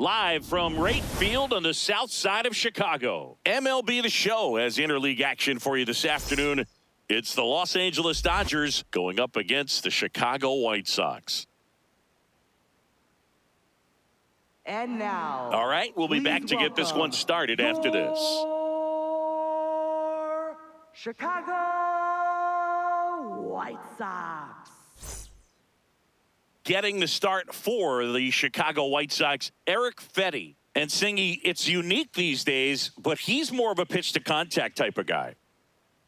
Live from right field on the south side of Chicago. MLB The Show has interleague action for you this afternoon. It's the Los Angeles Dodgers going up against the Chicago White Sox. And now. All right, we'll be back to get this one started after this. Chicago White Sox. Getting the start for the Chicago White Sox, Erick Fedde. And Singy, it's unique these days, but he's more of a pitch-to-contact type of guy.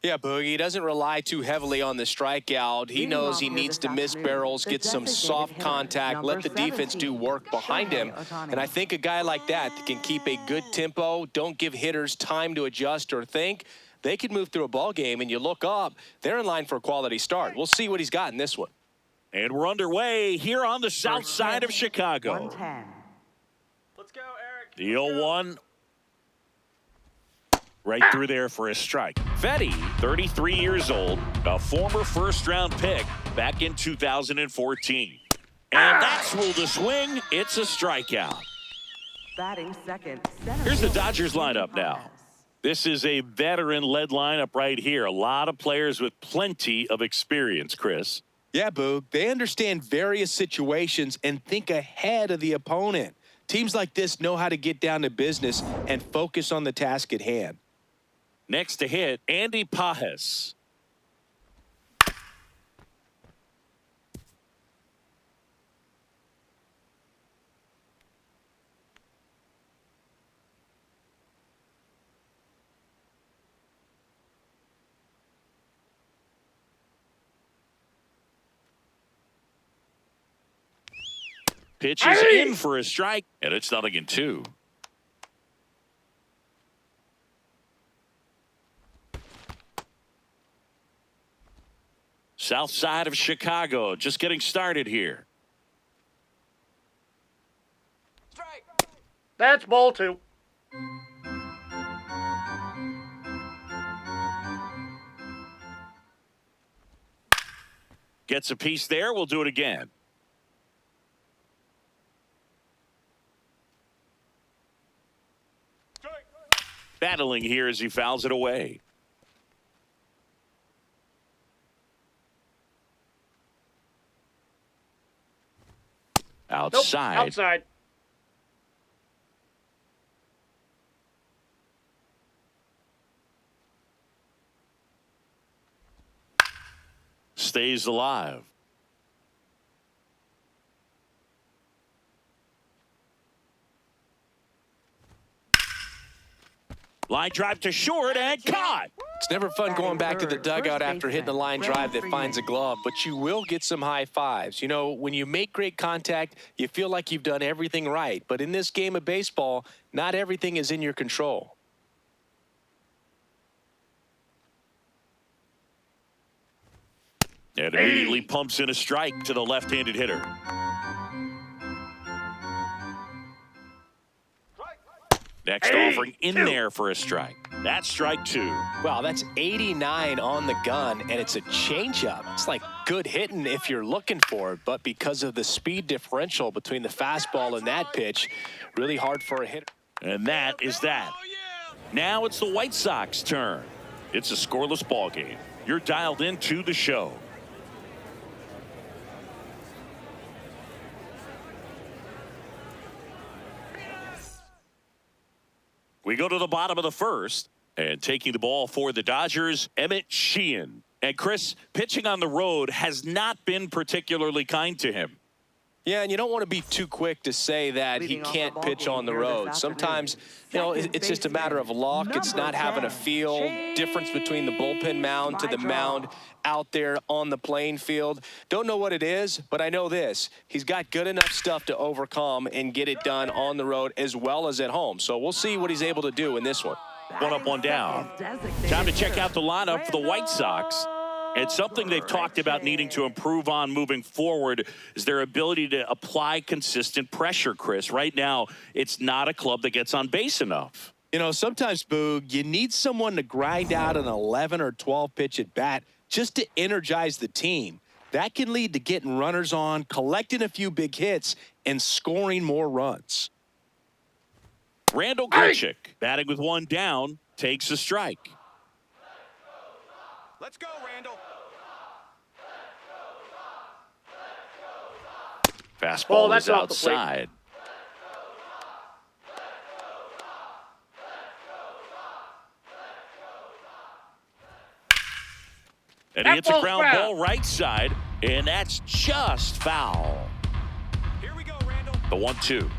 Yeah, Boogie, he doesn't rely too heavily on the strikeout. He knows he needs to miss barrels, get some soft contact, let the defense do work behind him. And I think a guy like that can keep a good tempo, don't give hitters time to adjust or think. They could move through a ball game, and you look up, they're in line for a quality start. We'll see what he's got in this one. And we're underway here on the south side of Chicago. 110. Let's go, Eric. The 0-1. Right through there for a strike. Fedde, 33 years old, a former first-round pick back in 2014. And that's ruled a swing. It's a strikeout. Batting second. Here's the Dodgers lineup now. This is a veteran-led lineup right here. A lot of players with plenty of experience, Chris. Yeah, Boog. They understand various situations and think ahead of the opponent. Teams like this know how to get down to business and focus on the task at hand. Next to hit, Andy Pajes. Pitch is in for a strike, and it's 0-2. South side of Chicago, just getting started here. Strike. That's ball two. Gets a piece there. We'll do it again. Battling here as he fouls it away. Outside. Nope, outside. Stays alive. Line drive to short and caught. It's never fun going back to the dugout after hitting a line drive that finds a glove, but you will get some high fives. You know, when you make great contact, you feel like you've done everything right. But in this game of baseball, not everything is in your control. And immediately pumps in a strike to the left-handed hitter. Next offering in there for a strike. That's strike two. Wow, that's 89 on the gun, and it's a changeup. It's like good hitting if you're looking for it, but because of the speed differential between the fastball and that pitch, really hard for a hitter. And that is that. Now it's the White Sox turn. It's a scoreless ball game. You're dialed into the show. We go to the bottom of the first, and taking the ball for the Dodgers, Emmet Sheehan. And Chris, pitching on the road has not been particularly kind to him. Yeah, and you don't want to be too quick to say that he can't pitch on the road. Sometimes, you know, it's just a matter of luck. It's not having a feel. Difference between the bullpen mound to the mound out there on the playing field. Don't know what it is, but I know this. He's got good enough stuff to overcome and get it done on the road as well as at home. So we'll see what he's able to do in this one. One up, one down. Time to check out the lineup for the White Sox. And something they've talked about needing to improve on moving forward is their ability to apply consistent pressure, Chris. Right now, it's not a club that gets on base enough. You know, sometimes, Boog, you need someone to grind out an 11 or 12 pitch at bat just to energize the team. That can lead to getting runners on, collecting a few big hits, and scoring more runs. Randall Grichuk, batting with one down, takes a strike. Let's go, Randall. Fastball is outside. And he hits a ground ball right side, and that's just foul. Here we go, Randall. The 1-2.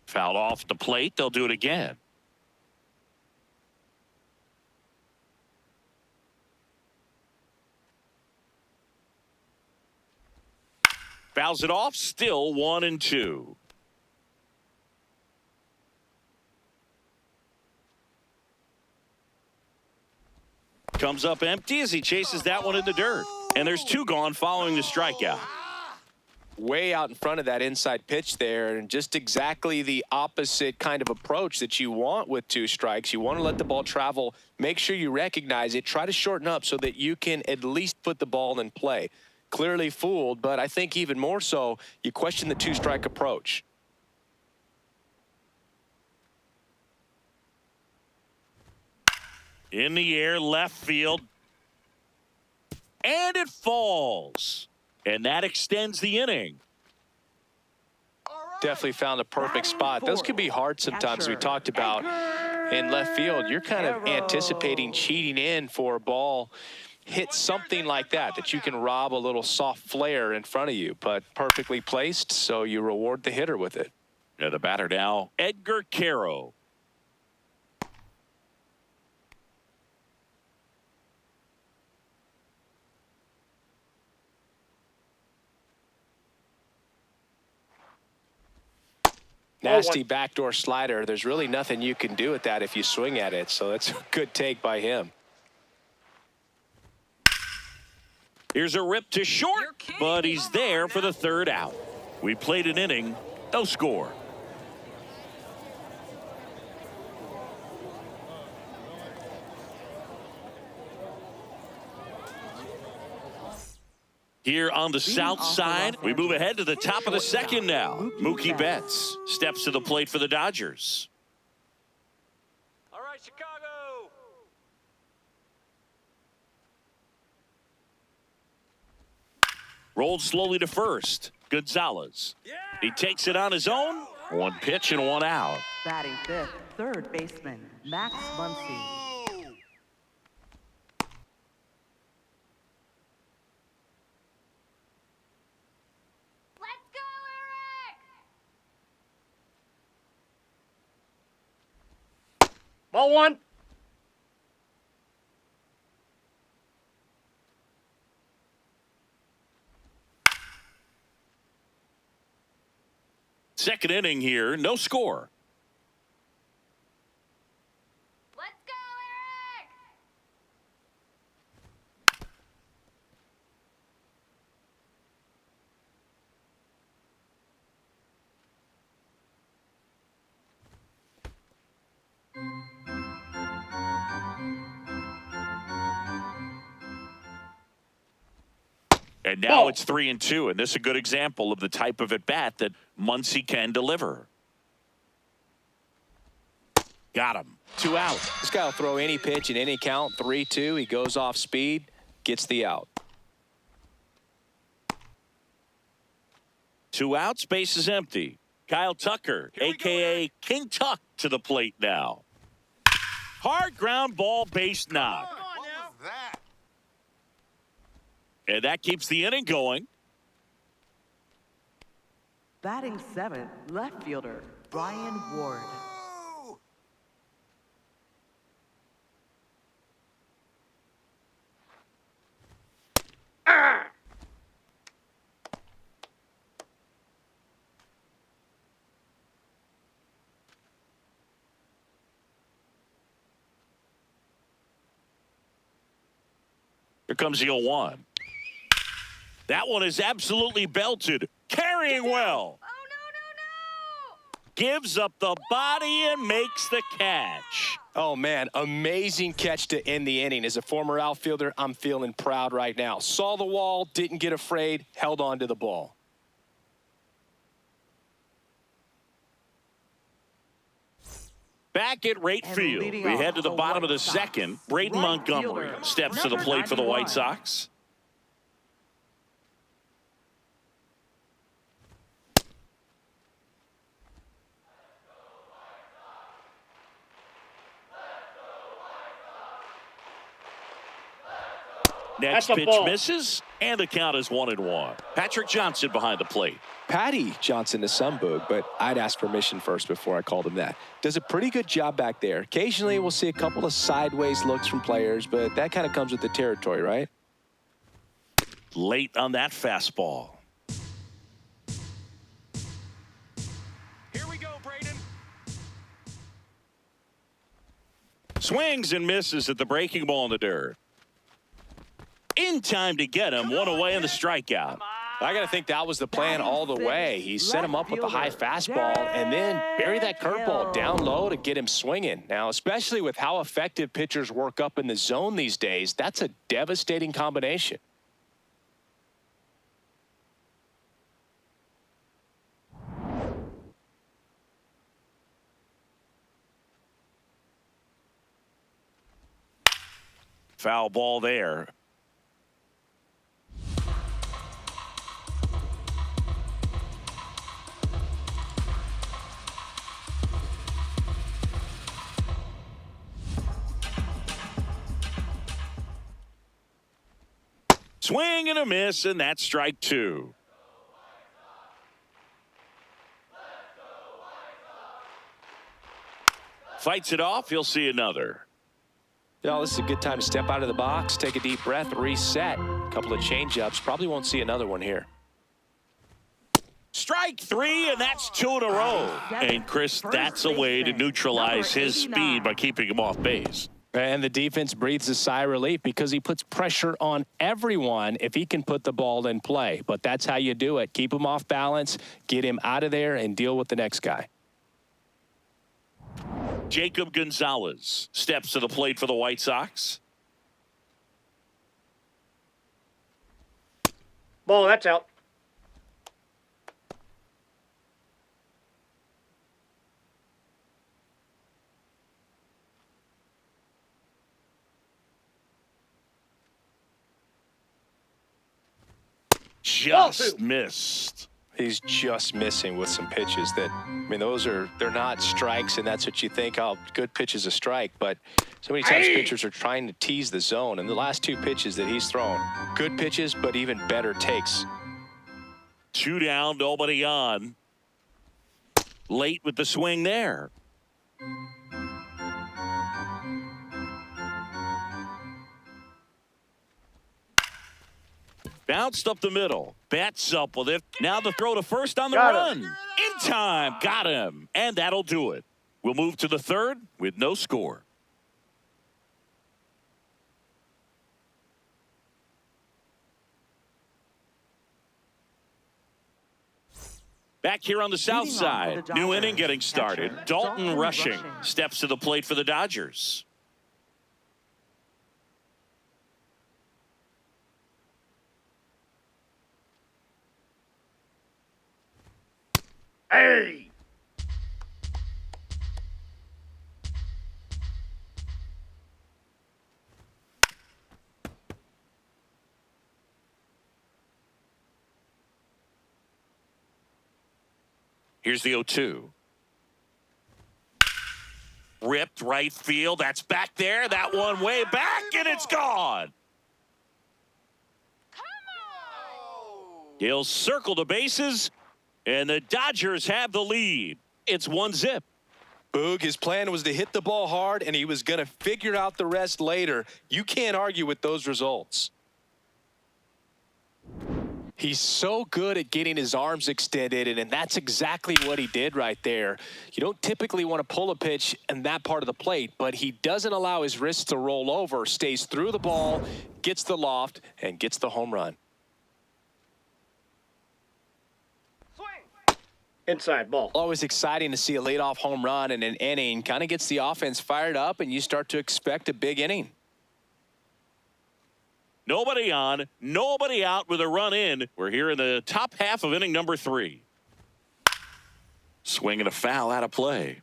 Fouled off the plate. They'll do it again. Fouls it off. Still 1-2. Comes up empty as he chases that one in the dirt. And there's two gone following the strikeout. Way out in front of that inside pitch there, and just exactly the opposite kind of approach that you want with two strikes. You want to let the ball travel, make sure you recognize it, try to shorten up so that you can at least put the ball in play. Clearly fooled, but I think even more so, you question the two-strike approach. In the air, left field. And it falls. And that extends the inning. Definitely found a perfect spot. Those can be hard sometimes. We talked about in left field. You're kind of anticipating cheating in for a ball. Hit something like that you can rob a little soft flare in front of you, but perfectly placed, so you reward the hitter with it. Yeah, the batter now, Edgar Caro. Nasty backdoor slider. There's really nothing you can do with that if you swing at it, so that's a good take by him. Here's a rip to short, but he's there for the third out. We played an inning, no score. Here on the south side, we move ahead to the top of the second now. Mookie Betts steps to the plate for the Dodgers. All right, Chicago. Rolled slowly to first. Gonzalez. He takes it on his own. One pitch and one out. Batting fifth, third baseman, Max Muncy. Let's go, Erick! Ball one. Second inning here, no score. Let's go, Erick! And now it's 3-2, and this is a good example of the type of at-bat that Muncy can deliver. Got him. 2 out. This guy will throw any pitch in any count. 3-2. He goes off speed, gets the out. 2 outs, base is empty. Kyle Tucker, a.k.a. King Tuck, to the plate now. Hard ground ball, base knock. And that keeps the inning going. Batting seventh, left fielder, Brian Ward. Here comes the 0-1. That one is absolutely belted. Carrying well. Oh, no! Gives up the body and makes the catch. Oh, man, amazing catch to end the inning. As a former outfielder, I'm feeling proud right now. Saw the wall, didn't get afraid, held on to the ball. Back at right And field, leading we off head to the the bottom of White the Sox, second. Braden right Montgomery fielder, steps to the number plate for the 91. White Sox. Next That's a pitch ball. misses, and the count is 1-1. Patrick Johnson behind the plate. Patty Johnson to Sunboog, but I'd ask permission first before I called him that. Does a pretty good job back there. Occasionally, we'll see a couple of sideways looks from players, but that kind of comes with the territory, right? Late on that fastball. Here we go, Braden. Swings and misses at the breaking ball in the dirt. In time to get him, one away in the strikeout. I got to think that was the plan all the way. He set him up with a high fastball and then bury that curveball down low to get him swinging. Now, especially with how effective pitchers work up in the zone these days, that's a devastating combination. Foul ball there. Swing and a miss, and that's strike two. Fights it off. He'll see another. You know, this is a good time to step out of the box, take a deep breath, reset. A couple of change-ups. Probably won't see another one here. Strike three, and that's two in a row. And, Chris, that's a way to neutralize his speed by keeping him off base. And the defense breathes a sigh of relief because he puts pressure on everyone if he can put the ball in play. But that's how you do it. Keep him off balance, get him out of there, and deal with the next guy. Jacob Gonzalez steps to the plate for the White Sox. Ball, that's out. Just missed. He's just missing with some pitches that, I mean, they're not strikes, and that's what you think, oh, good pitch is a strike. But so many times pitchers are trying to tease the zone, and the last two pitches that he's thrown, good pitches, but even better takes. Two down, nobody on. Late with the swing there. Bounced up the middle. Bats up with it. Now the throw to first on the run. In time. Got him. And that'll do it. We'll move to the third with no score. Back here on the south side. New inning getting started. Dalton Rushing steps to the plate for the Dodgers. Hey! Here's the 0-2. Ripped right field. That's back there. That one way back, and it's gone. He'll circle the bases, and the Dodgers have the lead. It's 1-0. Boog, his plan was to hit the ball hard, and he was going to figure out the rest later. You can't argue with those results. He's so good at getting his arms extended, and that's exactly what he did right there. You don't typically want to pull a pitch in that part of the plate, but he doesn't allow his wrists to roll over, stays through the ball, gets the loft, and gets the home run. Swing! Inside ball. Always exciting to see a leadoff home run in an inning. Kind of gets the offense fired up, and you start to expect a big inning. Nobody on, nobody out with a run in. We're here in the top half of inning number 3. Swing and a foul out of play.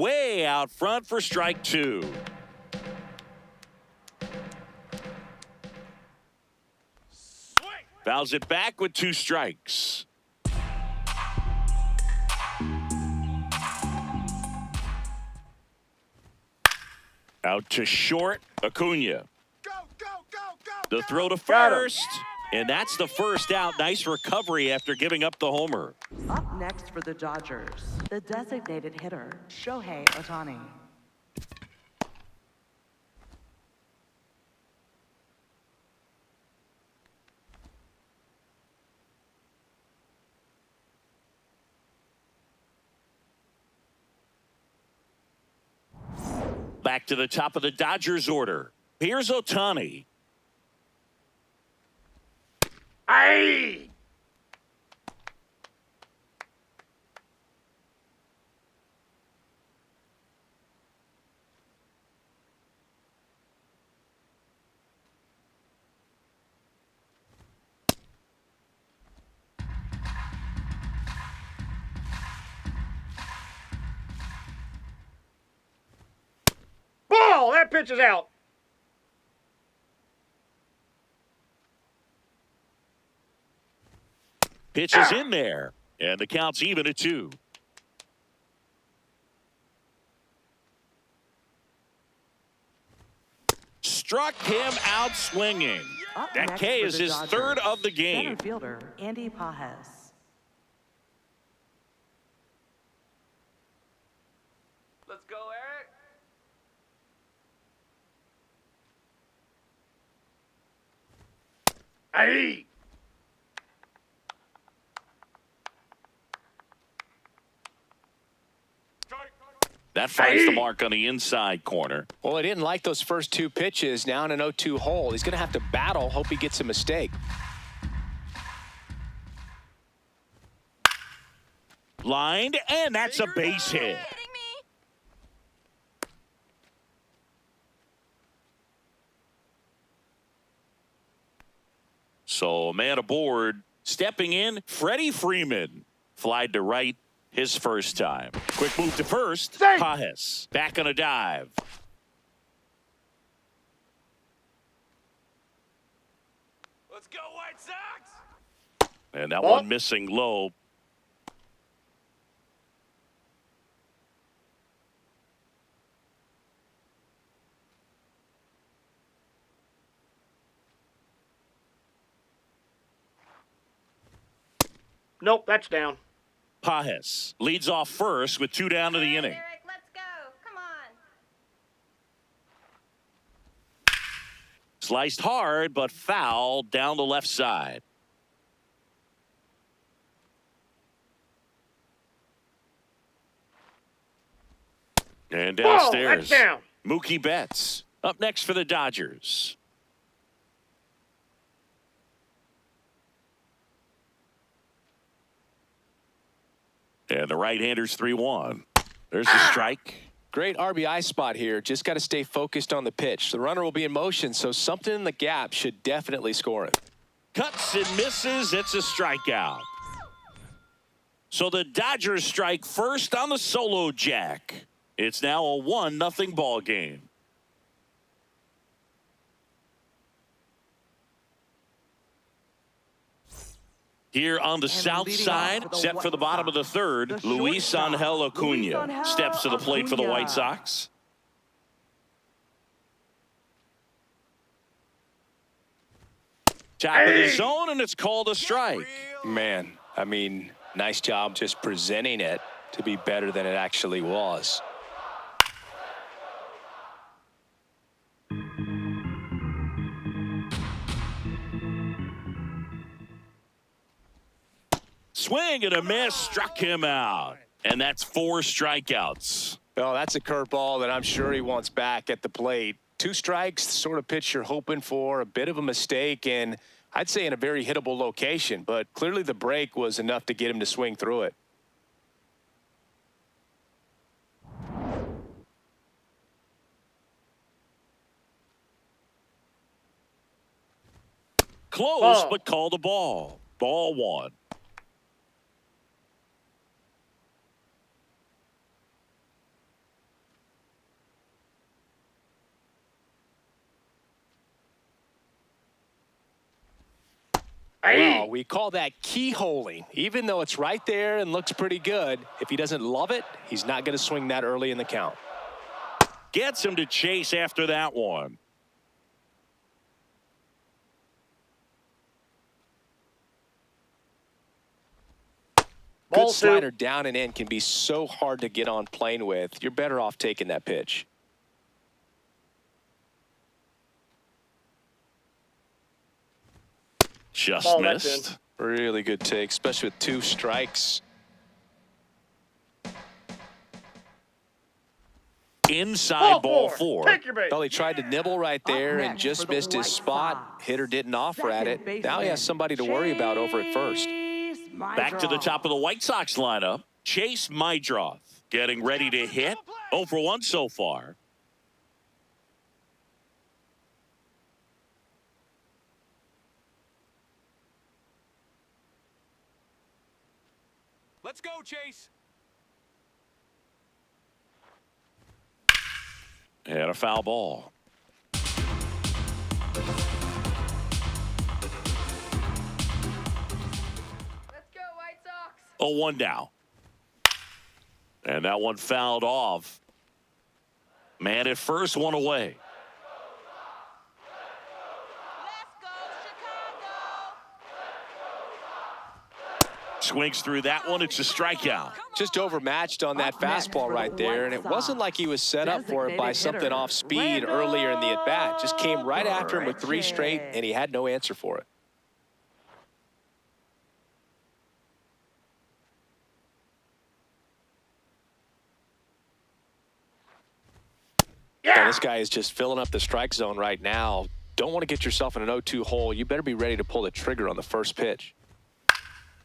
way out front for strike two. Fouls it back with 2 strikes. Out to short, Acuna. The throw to first, and that's the first out. Nice recovery after giving up the homer. Up next for the Dodgers, the designated hitter, Shohei Ohtani. Back to the top of the Dodgers order. Here's Ohtani. Aye! Ball! That pitch is out. Pitch is in there, and the count's even at 2. Struck him out swinging. Up That next K for is the his Dodgers, 3rd of the center game. fielder, Andy Pajes. Let's go, Eric. Aye! That finds the mark on the inside corner. Well, he didn't like those first 2 pitches. Now in an 0-2 hole. He's going to have to battle. Hope he gets a mistake. Lined, and that's a base hit. Kidding me? So, man aboard. Stepping in, Freddie Freeman. Flied to right his first time. Quick move to first. Safe. Pajes back on a dive. Let's go, White Sox. And that Ball. one missing low. Nope, that's down. Pajes leads off first with 2 down to the inning. Erick, let's go. Come on. Sliced hard, but foul down the left side. And Ball, downstairs, that's down. Mookie Betts up next for the Dodgers. And the right-hander's 3-1. There's the strike. Great RBI spot here. Just got to stay focused on the pitch. The runner will be in motion, so something in the gap should definitely score him. Cuts and misses. It's a strikeout. So the Dodgers strike first on the solo jack. It's now a 1-0 ball game. Here on the south leading side, off for the set for the White bottom of the Sox, third, the Luis shortstop, Angel Acuna Luis Angel steps to the plate for the Acuna. White Sox. Top of the zone, and it's called a strike. Man, I mean, nice job just presenting it to be better than it actually was. Swing and a miss, struck him out. And that's 4 strikeouts. Well, that's a curveball that I'm sure he wants back at the plate. 2 strikes, the sort of pitch you're hoping for, a bit of a mistake, and I'd say in a very hittable location, but clearly the break was enough to get him to swing through it. Close, but called a ball. Ball 1. Well, we call that keyholing. Even though it's right there and looks pretty good, if he doesn't love it, he's not going to swing that early in the count. Gets him to chase after that one. Good slider down and in can be so hard to get on plane with. You're better off taking that pitch. Just missed. Really good take, especially with 2 strikes. Inside ball 4. Take your bait. Well, he tried to nibble right there and just missed his spot. Hitter didn't offer at it. Now he has somebody to worry about over at first. Back to the top of the White Sox lineup. Chase Mydroth getting ready to hit. 0 for 1 so far. Let's go, Chase. And a foul ball. Let's go, White Sox. 0-1 now. And that one fouled off. Man at first, one away. Let's go, Chicago. Swings through that one. It's a strikeout. Just overmatched on that fastball right there, and it wasn't like he was set up for it by something off speed earlier in the at-bat. Just came right after him with 3 straight, and he had no answer for it. Yeah. This guy is just filling up the strike zone right now. Don't want to get yourself in an 0-2 hole. You better be ready to pull the trigger on the first pitch.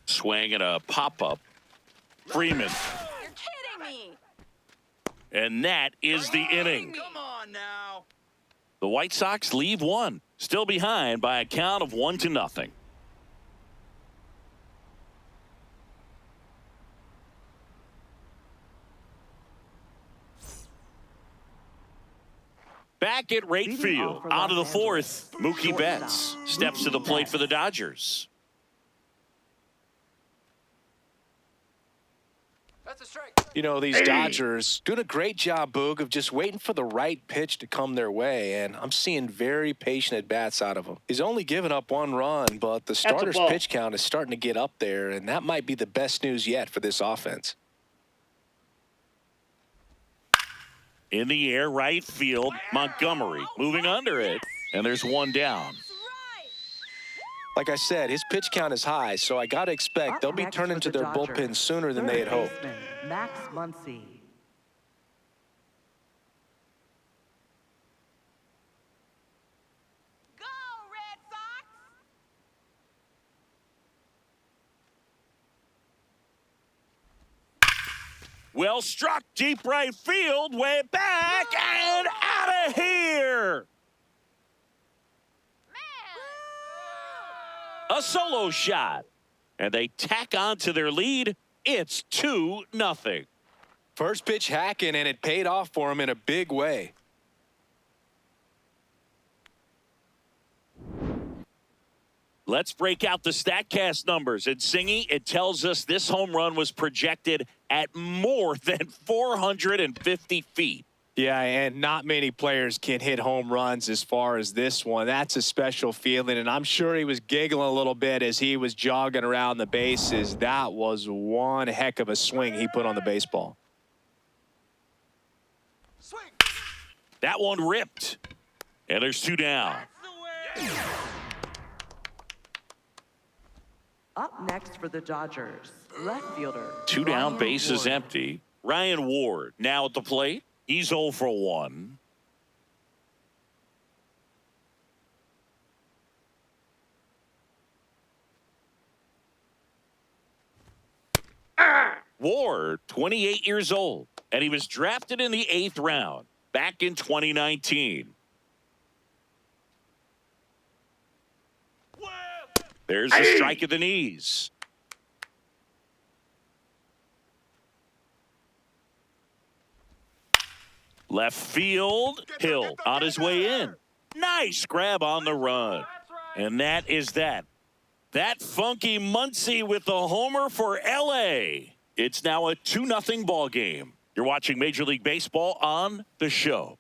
Swing and a pop-up. Freeman. You're kidding me. And that is the inning. Come on now. The White Sox leave one. Still behind by a count of 1-0. Back at right field, out of the 4th, Mookie Betts steps to the plate for the Dodgers. That's a strike. You know, these Dodgers doing a great job, Boog, of just waiting for the right pitch to come their way, and I'm seeing very patient at-bats out of him. He's only given up 1 run, but the starter's pitch count is starting to get up there, and that might be the best news yet for this offense. In the air, right field, Montgomery moving under it, and there's 1 down. Like I said, his pitch count is high, so I got to expect they'll be turning to their bullpen sooner than they had hoped. Max Muncy. Go, Red Sox. Well struck, deep right field, way back and out of here. A solo shot, and they tack on to their lead. It's 2-0. First pitch hacking, and it paid off for him in a big way. Let's break out the StatCast numbers. And Singy, it tells us this home run was projected at more than 450 feet. Yeah, and not many players can hit home runs as far as this one. That's a special feeling, and I'm sure he was giggling a little bit as he was jogging around the bases. That was one heck of a swing he put on the baseball. Swing. That one ripped. And there's 2 down. Up next for the Dodgers, left fielder. 2 down, Ryan base is Ward. empty. Ryan Ward now at the plate. He's 0 for 1. Ward, 28 years old, and he was drafted in the 8th round back in 2019. There's a strike at the knees. Left field, Hill on his way in. Nice grab on the run. And that is that. That funky Muncie with the homer for LA. It's now a 2-0 ball game. You're watching Major League Baseball on The Show.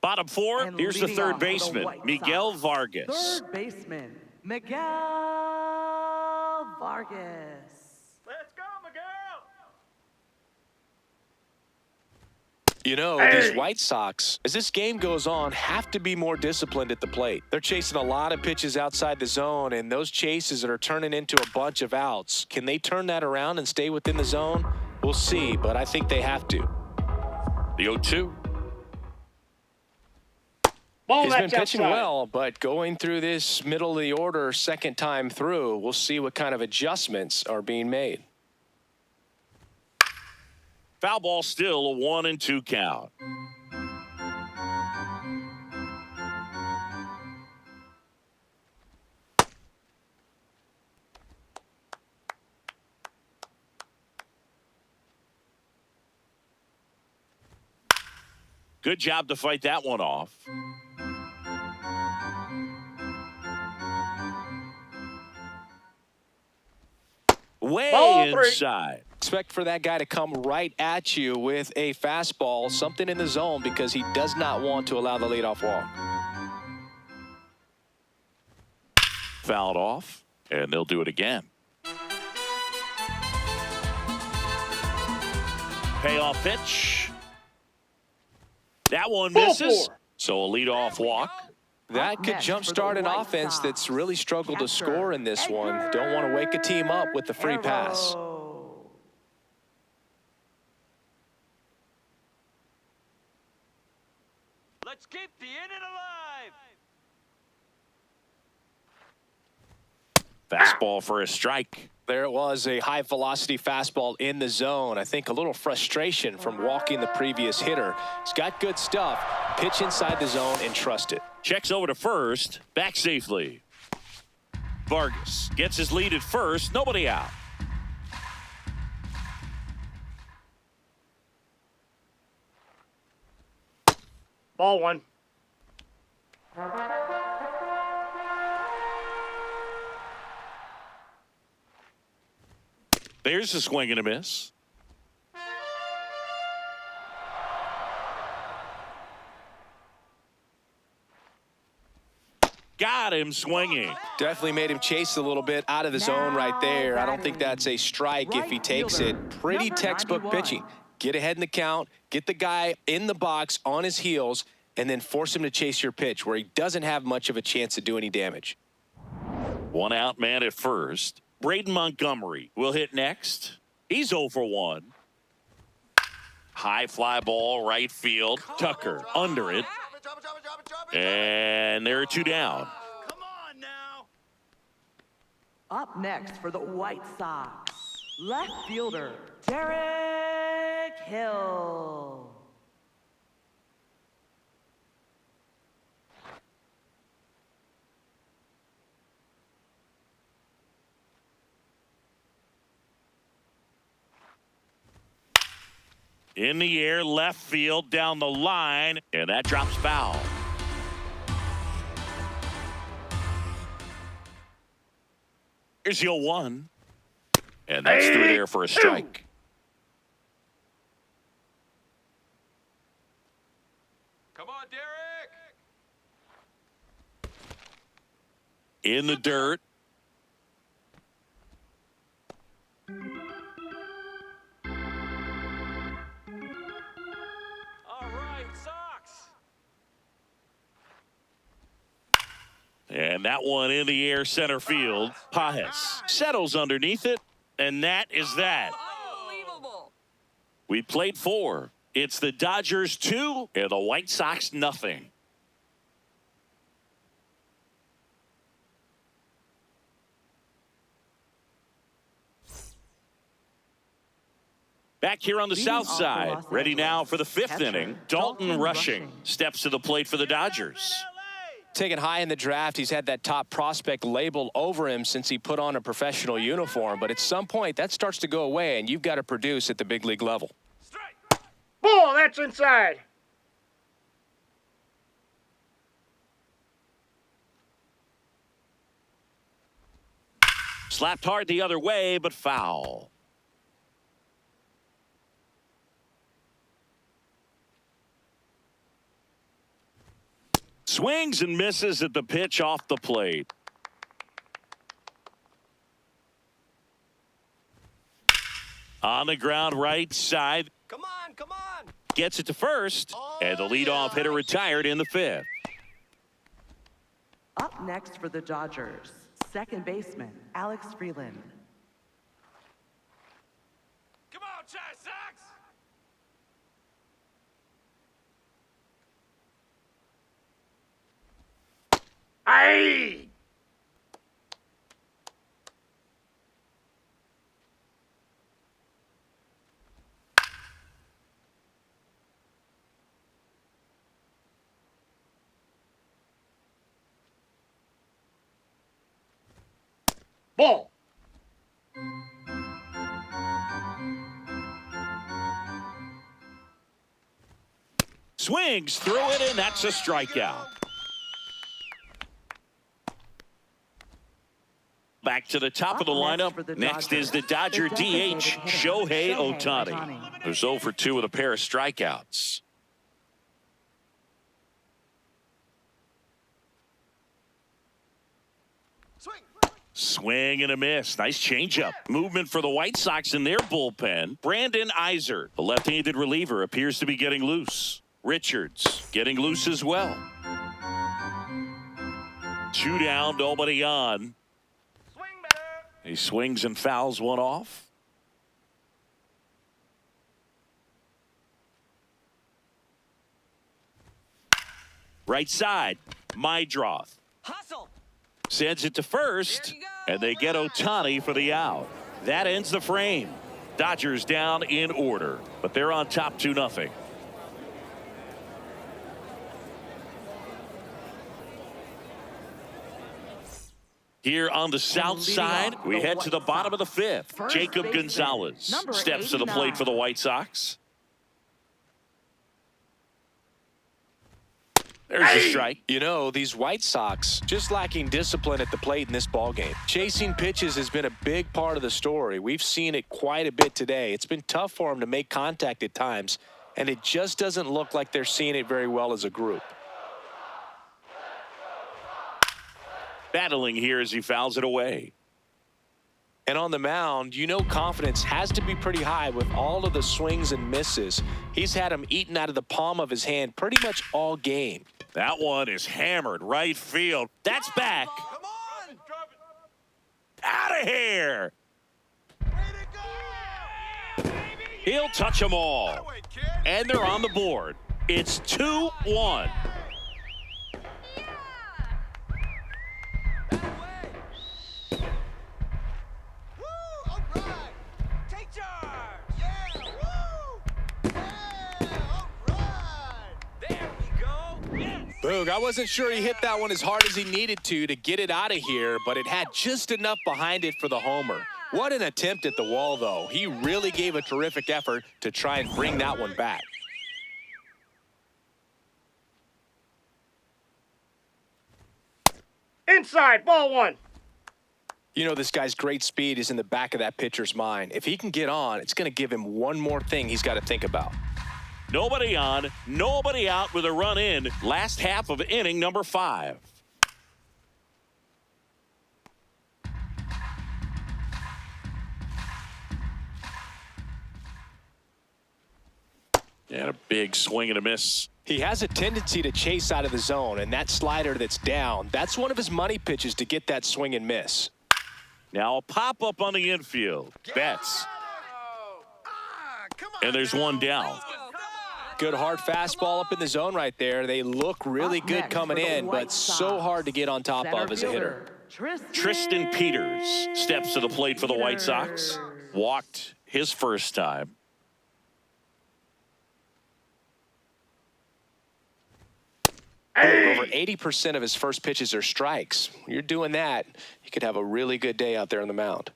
Bottom four, And here's the leading third off for the baseman, White Miguel Sox, Vargas. Third baseman, Miguel Vargas. Let's go, Miguel! You know, these White Sox, as this game goes on, have to be more disciplined at the plate. They're chasing a lot of pitches outside the zone, and those chases are turning into a bunch of outs. Can they turn that around and stay within the zone? We'll see, but I think they have to. The 0-2. Ball, He's been that's pitching outside. well, but going through this middle of the order second time through, we'll see what kind of adjustments are being made. Foul ball still, a 1-2 count. Good job to fight that one off. Way Ball three. inside. Expect for that guy to come right at you with a fastball, something in the zone, because he does not want to allow the leadoff walk. Fouled off, and they'll do it again. Payoff pitch. That one Ball misses. four. So a leadoff walk. That Up could next for the jumpstart an White offense Sox, that's really struggled to catcher, score in this one. Don't want to wake a team up with the free pass. Arrow. Let's keep the inning alive. Fastball for a strike. There it was, a high-velocity fastball in the zone. I think a little frustration from walking the previous hitter. He's got good stuff. Pitch inside the zone and trust it. Checks over to first. Back safely. Vargas gets his lead at first. Nobody out. Ball one. There's a swing and a miss. Got him swinging. Definitely made him chase a little bit out of the zone right there. I don't think that's a strike if he takes it. Pretty textbook pitching. Get ahead in the count, get the guy in the box on his heels, and then force him to chase your pitch where he doesn't have much of a chance to do any damage. One out man at first. Braden Montgomery will hit next. He's 0 for 1. High fly ball, right field. Tucker under it. And there are 2 down. Come on now. Up next for the White Sox, left fielder, Erick Hill. In the air, left field, down the line, and that drops foul. Here's the 0-1. And that's through there for a strike. Come on, Derek. In the dirt. All right, Sox. And that one in the air, center field. Pajes settles underneath it, and that is that. Unbelievable. We played 4. It's the Dodgers 2 and the White Sox nothing. Back here on the Leading south off the side, Los ready now Angeles for the 5th catcher, inning. Dalton Rushing steps to the plate for the Dodgers. taken high in the draft. He's had that top prospect label over him since he put on a professional uniform. But at some point, that starts to go away, and you've got to produce at the big league level. Strike. Ball, that's inside. Slapped hard the other way, but foul. Swings and misses at the pitch off the plate. On the ground, right side. Come on, come on. Gets it to first, and the leadoff hitter retired in the fifth. Up next for the Dodgers, second baseman, Alex Freeland. Come on, Chai Sox. Aye. Ball. Swings through it, and that's a strikeout. Back to the top of the lineup. Next is the Dodger DH, Shohei Ohtani. Who's 0 for 2 with a pair of strikeouts. Swing. Swing and a miss. Nice changeup. Movement for the White Sox in their bullpen. Brandon Iser, the left-handed reliever, appears to be getting loose. Richards getting loose as well. 2 down, nobody on. Swing better. He swings and fouls one off. Right side, Mydroth Hustle. sends it to first, and they get Ohtani for the out. That ends the frame. Dodgers down in order, but they're on top 2-0. Here on the south side, we head to the bottom of the fifth. First Jacob baseman, Gonzalez number steps to the plate for the White Sox. There's a strike. You know, these White Sox just lacking discipline at the plate in this ballgame. Chasing pitches has been a big part of the story. We've seen it quite a bit today. It's been tough for them to make contact at times, and it just doesn't look like they're seeing it very well as a group. Battling here as he fouls it away. And on the mound, you know confidence has to be pretty high with all of the swings and misses. He's had them eaten out of the palm of his hand pretty much all game. That one is hammered right field. That's back. Come on. Out of here. Way to go. He'll touch them all. Wait, kid. And they're on the board. It's 2-1. That way. Woo, all right. Take charge. Yeah, woo. Yeah, all right. There we go. Yes. Boog, I wasn't sure he hit that one as hard as he needed to get it out of here, but it had just enough behind it for the homer. What an attempt at the wall, though. He really gave a terrific effort to try and bring that one back. Inside. Ball 1. You know, this guy's great speed is in the back of that pitcher's mind. If he can get on, it's going to give him one more thing he's got to think about. Nobody on, nobody out with a run in. Last half of inning number 5. And a big swing and a miss. He has a tendency to chase out of the zone, and that slider that's down, that's one of his money pitches to get that swing and miss. Now a pop-up on the infield. Betts. Come on. And there's one down. Good hard fastball up in the zone right there. They look really Up good next coming for the in, White but so Sox, hard to get on top center of as a hitter. fielder, Tristan Peters steps to the plate for the White Sox. Walked his first time. Over 80% of his first pitches are strikes. When you're doing that, you could have a really good day out there on the mound.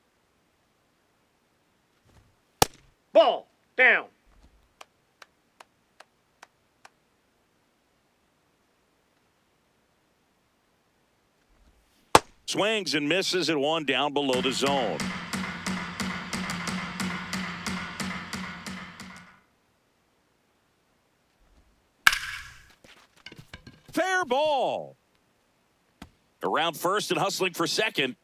Ball. Down. Swings and misses at one down below the zone. Fair ball. Around first and hustling for second.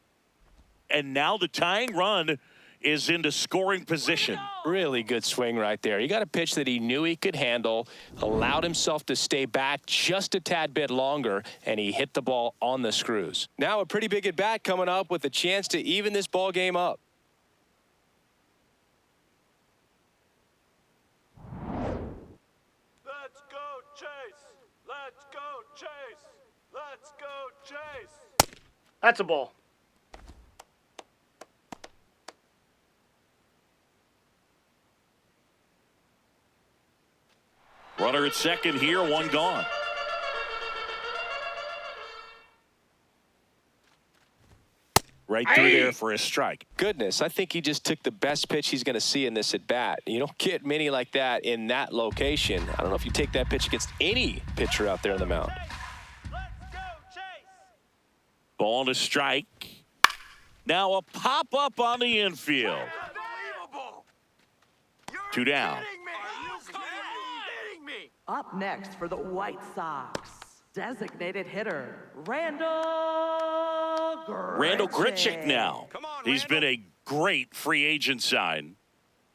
And now the tying run is into scoring position. Really good swing right there. He got a pitch that he knew he could handle, allowed himself to stay back just a tad bit longer, and he hit the ball on the screws. Now a pretty big at bat coming up with a chance to even this ball game up. Let's go, Chase. Let's go, Chase. Let's go, Chase. That's a ball. Runner at second here, one gone. Right through there for a strike. Goodness, I think he just took the best pitch he's going to see in this at bat. You don't get many like that in that location. I don't know if you take that pitch against any pitcher out there on the mound. Let's go, Chase. Ball to strike. Now a pop up on the infield. Unbelievable. You're Two down. kidding me. Are you kidding me? Up next for the White Sox, designated hitter, Randall Grichuk now. Come on, He's been Randall. a great free agent sign.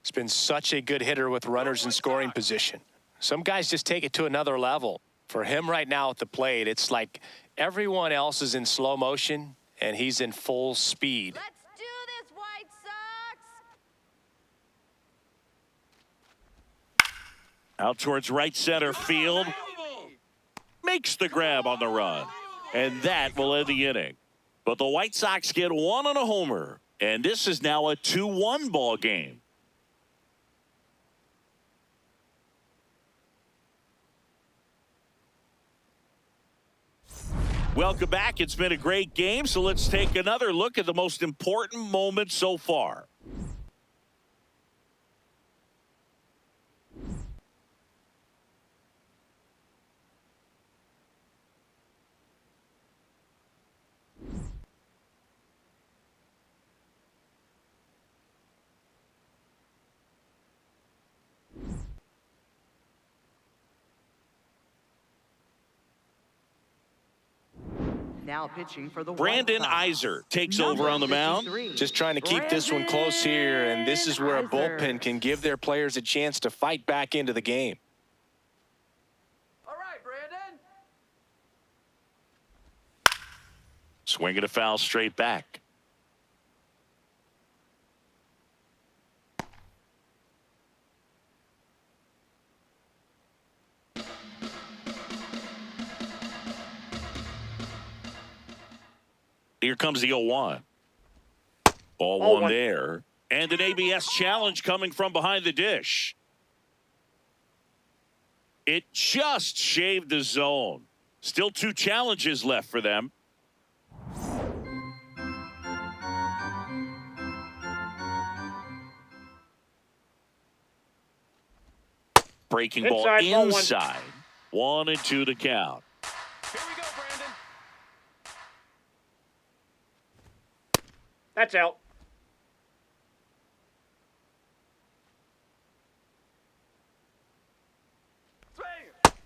He's been such a good hitter with runners in scoring position. Some guys just take it to another level. For him right now at the plate, it's like everyone else is in slow motion and he's in full speed. Let's do this, White Sox. Out towards right center field. Makes the grab on the run. And that will end the inning. But the White Sox get one on a homer. And this is now a 2-1 ball game. Welcome back. It's been a great game. So let's take another look at the most important moments so far. Now pitching for the Brandon White Sox, Iser takes number over on the mound. 53, Just trying to keep this one close here, and this is where a Brandon bullpen can give their players a chance to fight back into the game. All right, Brandon. Swinging a foul straight back. Here comes the 0-1. Ball one there. And an ABS challenge coming from behind the dish. It just shaved the zone. Still 2 challenges left for them. Breaking ball Inside, ball one. inside. 1-2 the count. Here we go, Brandon. That's out. Swing.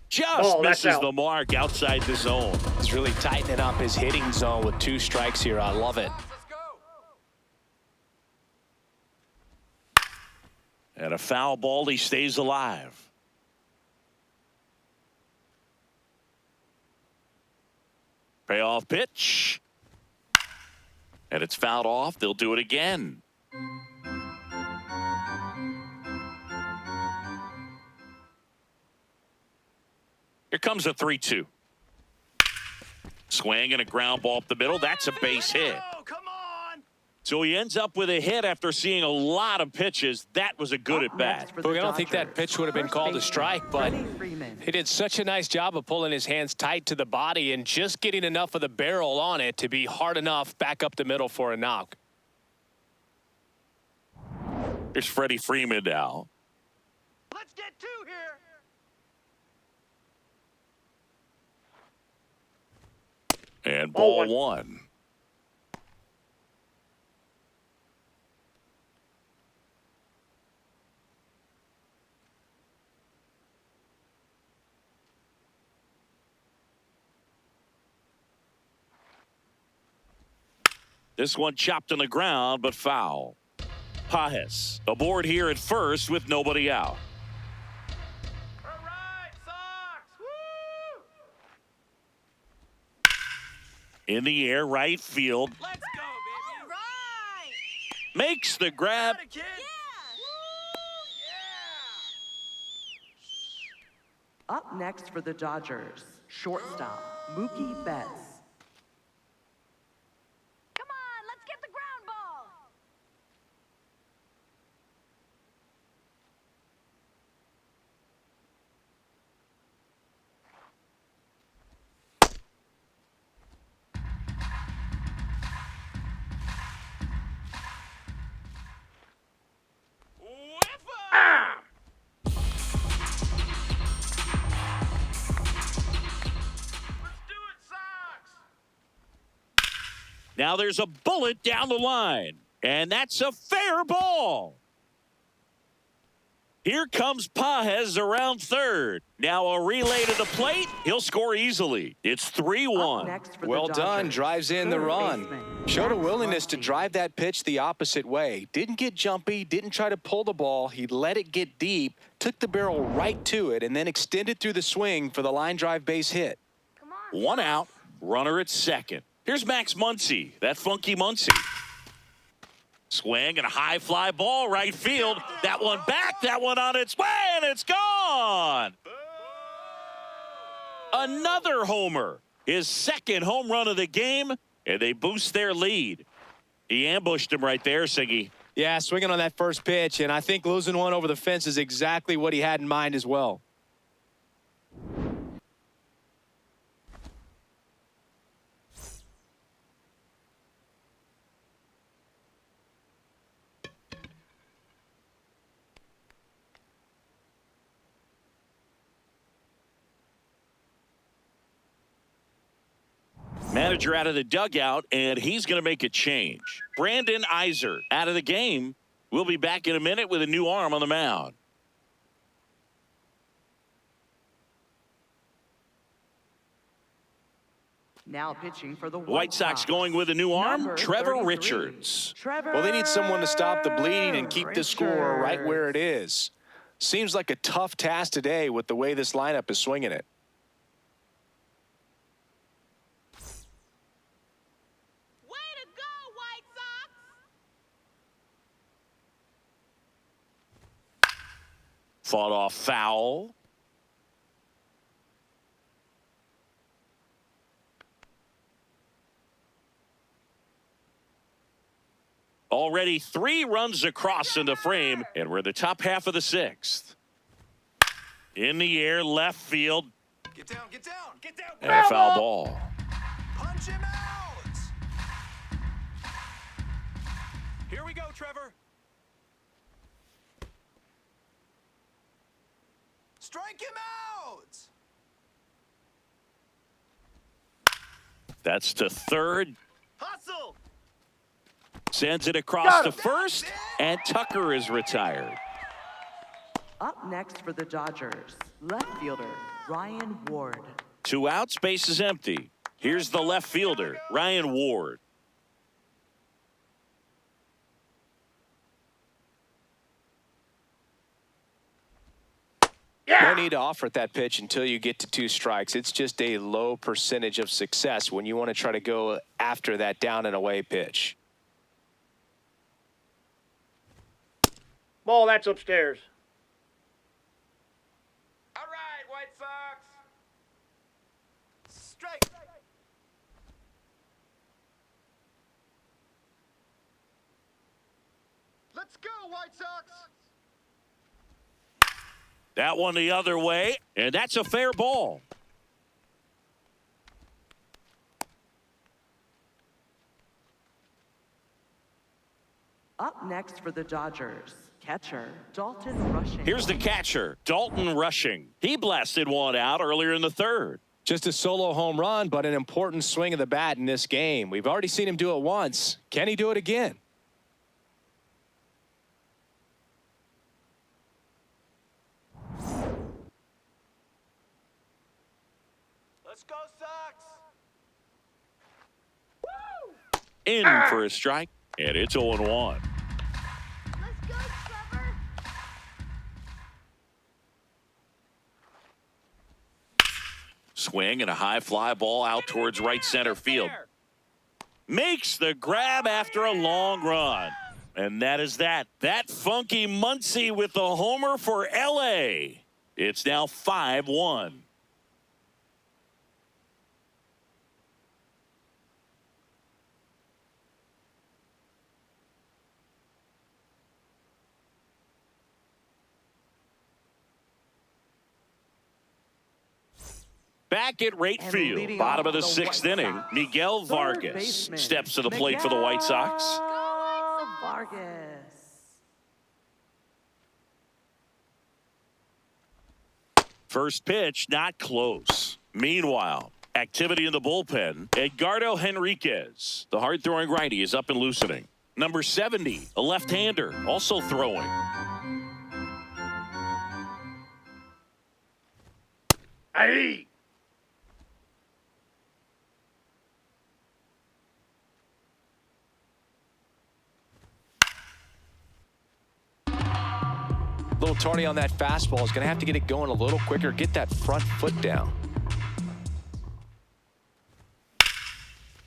Just Ball, that's misses out. the mark outside the zone. He's really tightening up his hitting zone with 2 strikes here. I love it. Let's go. And a foul ball, he stays alive. Payoff pitch. And it's fouled off. They'll do it again. Here comes a 3-2. Swing and a ground ball up the middle. That's a base hit. Oh, come on. So he ends up with a hit after seeing a lot of pitches. That was a good at bat. Look, I don't think that pitch would have been called a strike, but he did such a nice job of pulling his hands tight to the body and just getting enough of the barrel on it to be hard enough back up the middle for a knock. Here's Freddie Freeman now. Let's get two here. And ball one. This one chopped on the ground, but foul. Pajes aboard here at first with nobody out. All right, Sox. Woo! In the air, right field. Let's go, baby. All right. Makes the grab. Got it, kid. Yeah. Up next for the Dodgers, shortstop, Mookie Betts. Come on, let's get the ground ball. Ah! Let's do it, Sox. Now there's a bullet down the line, and that's a fair ball. Here comes Pajes around third. Now a relay to the plate. He'll score easily. It's 3-1. Well done. Drives in the run. Showed a willingness to drive that pitch the opposite way. Didn't get jumpy. Didn't try to pull the ball. He let it get deep. Took the barrel right to it and then extended through the swing for the line drive base hit. Come on. One out. Runner at second. Here's Max Muncy. That funky Muncy. Swing and a high fly ball right field. That one back. That one on its way, and it's gone. Another homer. His second home run of the game, and they boost their lead. He ambushed him right there, Siggy. Yeah, swinging on that first pitch, and I think losing one over the fence is exactly what he had in mind as well. Manager out of the dugout, and he's going to make a change. Brandon Iser out of the game. We'll be back in a minute with a new arm on the mound. Now pitching for the White Sox going with a new arm, Number Trevor 33, Richards. Well, they need someone to stop the bleeding and keep the score right where it is. Seems like a tough task today with the way this lineup is swinging it. Way to go, White Sox. Fought off foul. Already 3 runs across in the frame, and we're in the top half of the 6th. In the air, left field, Get down, get down, get down. and a foul ball. Punch him out. Here we go, Trevor. Strike him out. That's to third. Hustle. Sends it across to first, and Tucker is retired. Up next for the Dodgers, left fielder, Ryan Ward. 2 outs, base is empty. Here's the left fielder, Ryan Ward. No need to offer at that pitch until you get to 2 strikes. It's just a low percentage of success when you want to try to go after that down and away pitch. Ball, that's upstairs. All right, White Sox. Strike. Let's go, White Sox! That one the other way, and that's a fair ball. Up next for the Dodgers, catcher Dalton Rushing. Here's the catcher, Dalton Rushing. He blasted one out earlier in the third. Just a solo home run, but an important swing of the bat in this game. We've already seen him do it once. Can he do it again? Let's go, Sox! In for a strike, and it's 0-1. Let's go, Trevor. Swing and a high fly ball out towards right center field. Makes the grab after a long run. And that is that. That funky Muncie with the homer for LA. It's now 5-1. Back at right field, bottom of the sixth inning, Miguel Vargas steps to the plate for the White Sox. Vargas. First pitch, not close. Meanwhile, activity in the bullpen. Edgardo Henriquez, the hard-throwing righty, is up and loosening. Number 70, a left-hander, also throwing. Hey! A little tardy on that fastball. Is going to have to get it going a little quicker. Get that front foot down.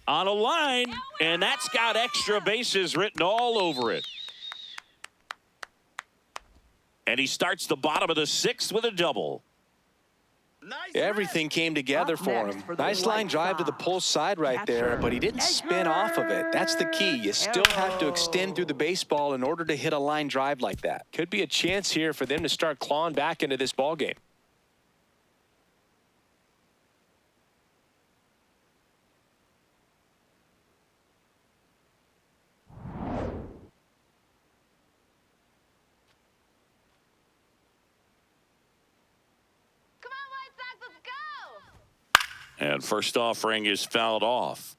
On a line, and that's got extra bases written all over it. And he starts the bottom of the sixth with a double. Everything came together for him. Nice line drive to the pull side right there, but he didn't spin off of it. That's the key. You still have to extend through the baseball in order to hit a line drive like that. Could be a chance here for them to start clawing back into this ball game. And first offering is fouled off.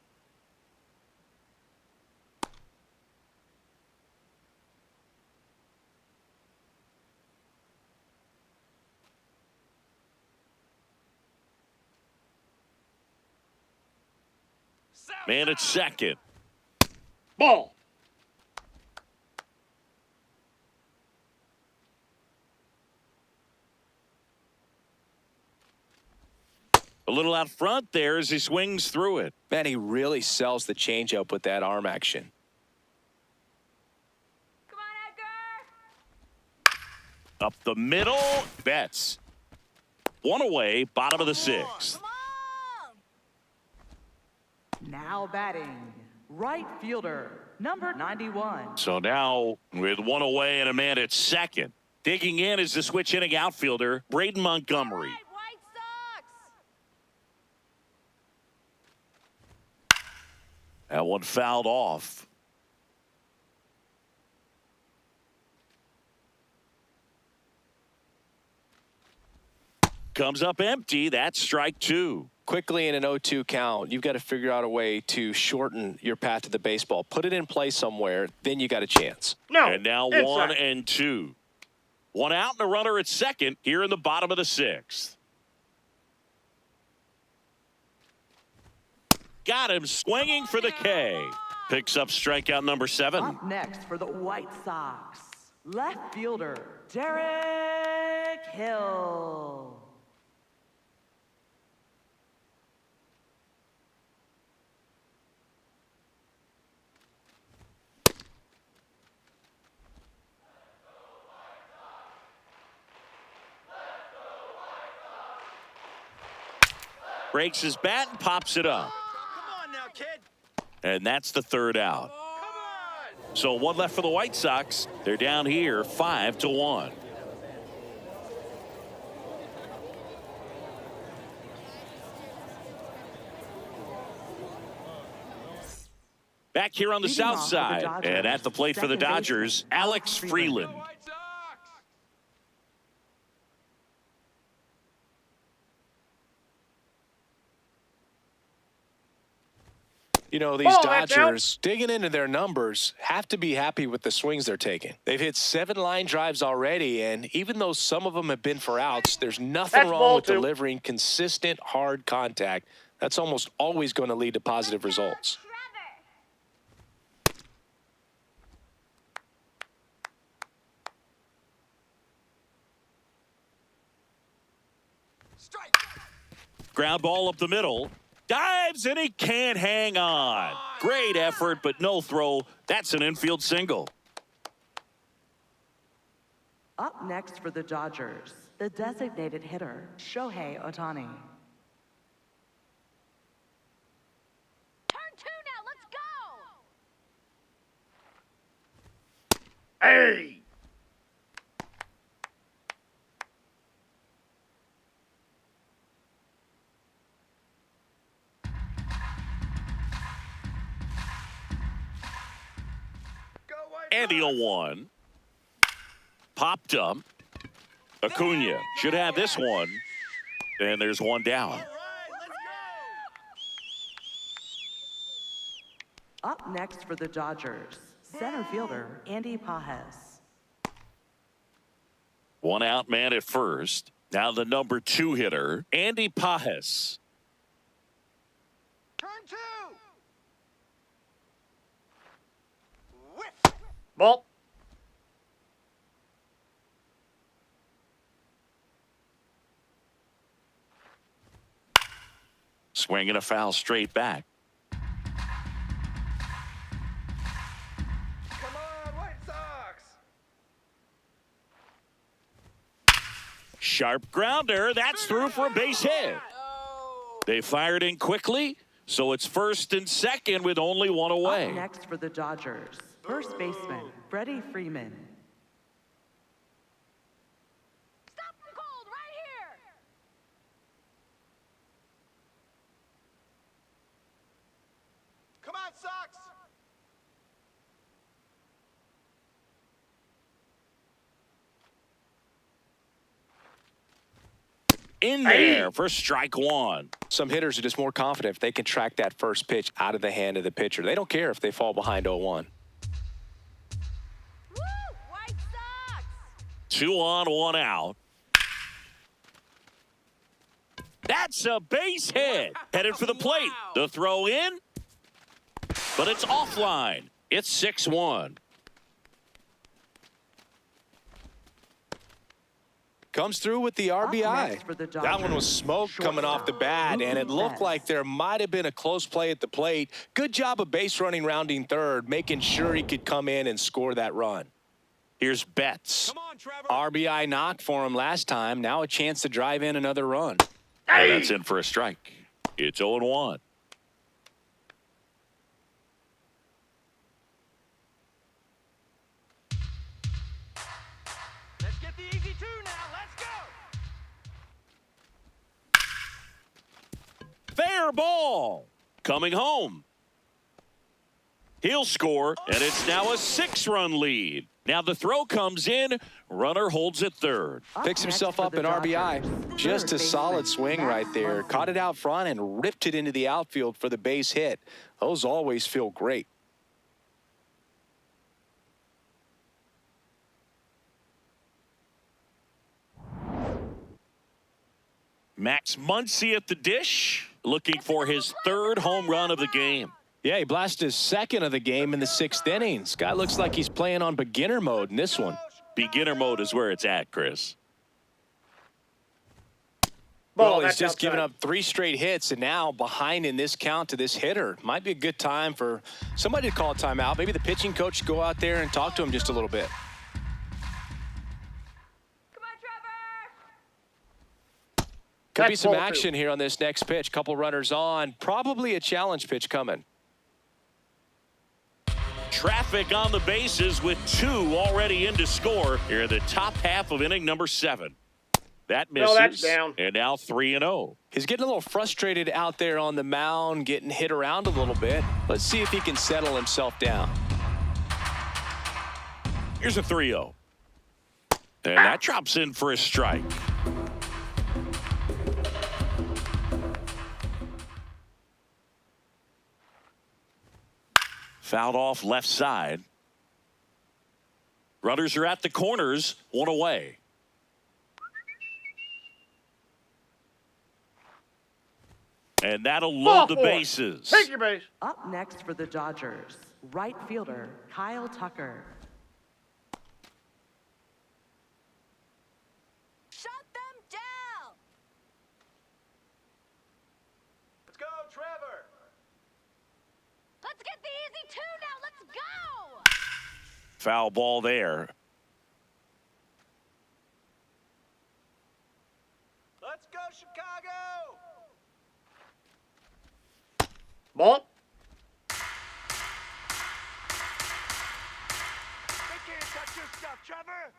Man at second. Ball. A little out front there as he swings through it. Man, he really sells the changeup with that arm action. Come on, Edgar. Up the middle, Betts. One away, bottom of the sixth. Come on. Now batting, right fielder, number 91. So now with one away and a man at second. Digging in is the switch inning outfielder, Braden Montgomery. White Sox. That one fouled off. Comes up empty. That's strike two. Quickly in an 0-2 count, you've got to figure out a way to shorten your path to the baseball. Put it in play somewhere, then you got a chance. No. And now inside. 1-2. One out and a runner at second here in the bottom of the sixth. Got him swinging for the K. Picks up strikeout number 7. Up next for the White Sox, left fielder, Erick Hill. Breaks his bat and pops it up. Come on now, kid. And that's the third out. Come on! So one left for the White Sox. They're down here 5-1. Back here on the south side, and at the plate for the Dodgers, Alex Freeland. You know, these Dodgers, digging into their numbers, have to be happy with the swings they're taking. They've hit 7 line drives already, and even though some of them have been for outs, there's nothing wrong with delivering consistent, hard contact. That's almost always going to lead to positive results. Ground ball up the middle. Dives, and he can't hang on. Great effort, but no throw. That's an infield single. Up next for the Dodgers, the designated hitter, Shohei Ohtani. Turn 2 now. Let's go. Hey! And the 0-1. Popped up. Acuna should have this one. And there's one down. Up next for the Dodgers, center fielder, Andy Pajes. One out man at first. Now the number 2 hitter, Andy Pajes. Turn 2. Ball. Swinging a foul straight back. Come on, White Sox. Sharp grounder. That's through for a base hit. They fired in quickly, so it's first and second with only one away. Up next for the Dodgers, first baseman, Freddie Freeman. Stop them cold right here. Come on, Sox. In there for strike 1. Some hitters are just more confident if they can track that first pitch out of the hand of the pitcher. They don't care if they fall behind 0-1. Woo! White Sox. 2 on, 1 out. That's a base hit. Headed for the plate. The throw in, but it's offline. It's 6-1. Comes through with the RBI. That one was smoke coming off the bat, and it looked like there might have been a close play at the plate. Good job of base running, rounding third, making sure he could come in and score that run. Here's Betts. RBI knock for him last time. Now a chance to drive in another run. And that's in for a strike. It's 0-1. Let's get the easy 2 now. Let's go. Fair ball. Coming home. He'll score, and it's now a 6-run lead. Now the throw comes in. Runner holds at third. Picks himself up an RBI. Just a solid swing right there. Caught it out front and ripped it into the outfield for the base hit. Those always feel great. Max Muncy at the dish, looking for his 3rd home run of the game. Yeah, he blasted his 2nd of the game in the 6th inning. Guy looks like he's playing on beginner mode in this one. Beginner mode is where it's at, Chris. Well, he's just given up 3 straight hits, and now behind in this count to this hitter. Might be a good time for somebody to call a timeout. Maybe the pitching coach should go out there and talk to him just a little bit. Come on, Trevor. Could be some action here on this next pitch. Couple runners on. Probably a challenge pitch coming. Traffic on the bases with 2 already in to score here in the top half of inning number 7. That misses. No, that's down. And now 3-0. He's getting a little frustrated out there on the mound, getting hit around a little bit. Let's see if he can settle himself down. Here's a 3-0. And that drops in for a strike. Fouled off left side. Runners are at the corners, 1 away. And that'll load the bases. Take your base. Up next for the Dodgers, right fielder Kyle Tucker. Shut them down! Let's go, Trevor. Let's get the easy 2 now. Let's go! Foul ball there. Let's go, Chicago. Ball. They can't touch your stuff, Trevor.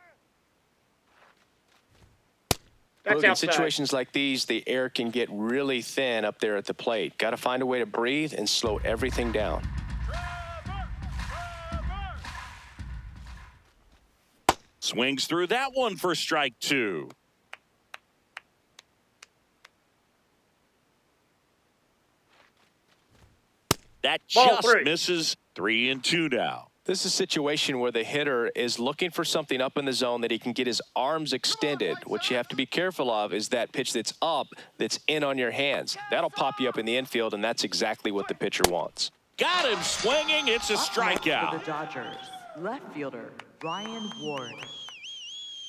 That's Look, in outside. situations like these, the air can get really thin up there at the plate. Got to find a way to breathe and slow everything down. Trevor. Swings through that one for strike 2. That Ball just 3. misses. 3-2 now. This is a situation where the hitter is looking for something up in the zone that he can get his arms extended. What you have to be careful of is that pitch that's up, that's in on your hands. That'll pop you up in the infield, and that's exactly what the pitcher wants. Got him swinging. It's a Up next for the strikeout. Dodgers, left fielder Ryan Ward.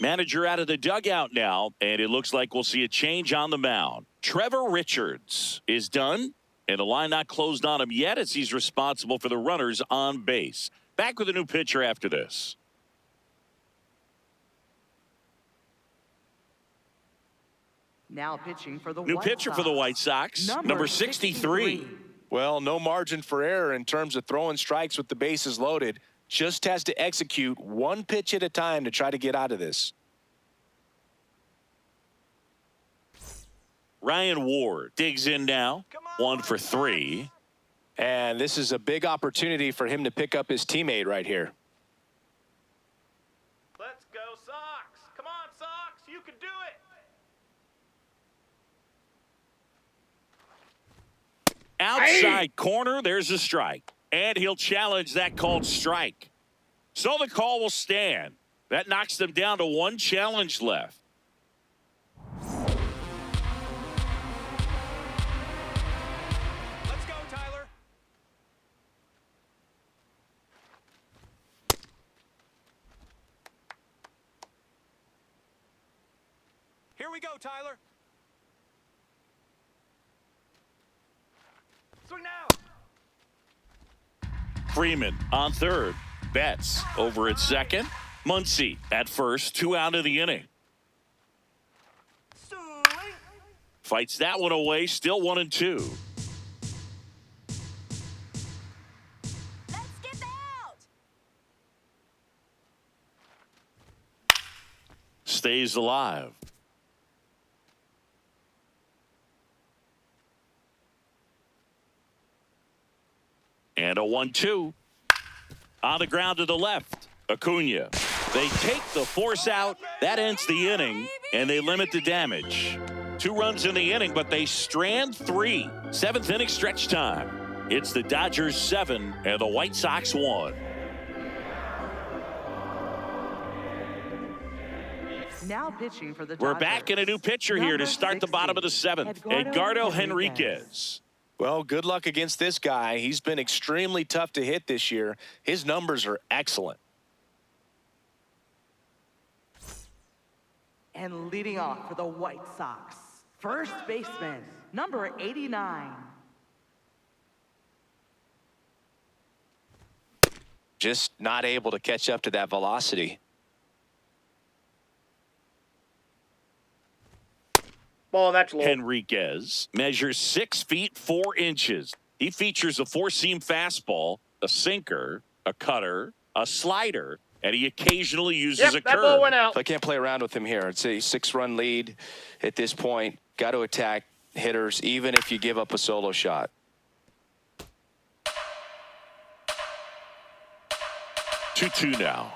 Manager out of the dugout now, and it looks like we'll see a change on the mound. Trevor Richards is done, and the line not closed on him yet as he's responsible for the runners on base. Back with a new pitcher after this. Now pitching for the New White pitcher Sox, for the White Sox, number 63. Well, no margin for error in terms of throwing strikes with the bases loaded. Just has to execute one pitch at a time to try to get out of this. Ryan Ward digs in now. 1 for 3. And this is a big opportunity for him to pick up his teammate right here. Let's go, Sox. Come on, Sox. You can do it. Outside corner, there's a strike. And he'll challenge that called strike. So the call will stand. That knocks them down to 1 challenge left. Let's go, Tyler. Here we go, Tyler. Swing now. Freeman on third. Betts over at second. Muncy at first. 2 out of the inning. Swing. Fights that one away. Still 1-2. Let's get out! Stays alive. And a 1-2. On the ground to the left. Acuna. They take the force out. That ends the inning, and they limit the damage. 2 runs in the inning, but they strand 3. 7th inning stretch time. It's the Dodgers 7 and the White Sox 1. Now pitching for the We're Dodgers, back in a new pitcher here to number start the bottom of the 60, 7th. Edgardo Henriquez. Well, good luck against this guy. He's been extremely tough to hit this year. His numbers are excellent. And leading off for the White Sox, first baseman, number 89. Just not able to catch up to that velocity. Ball, that's low. Henriquez measures 6 feet 4 inches. He features a 4-seam fastball, a sinker, a cutter, a slider, and he occasionally uses a Yep, that ball curve. went out. I can't play around with him here. It's a 6-run lead at this point. Got to attack hitters, even if you give up a solo shot. 2-2 now.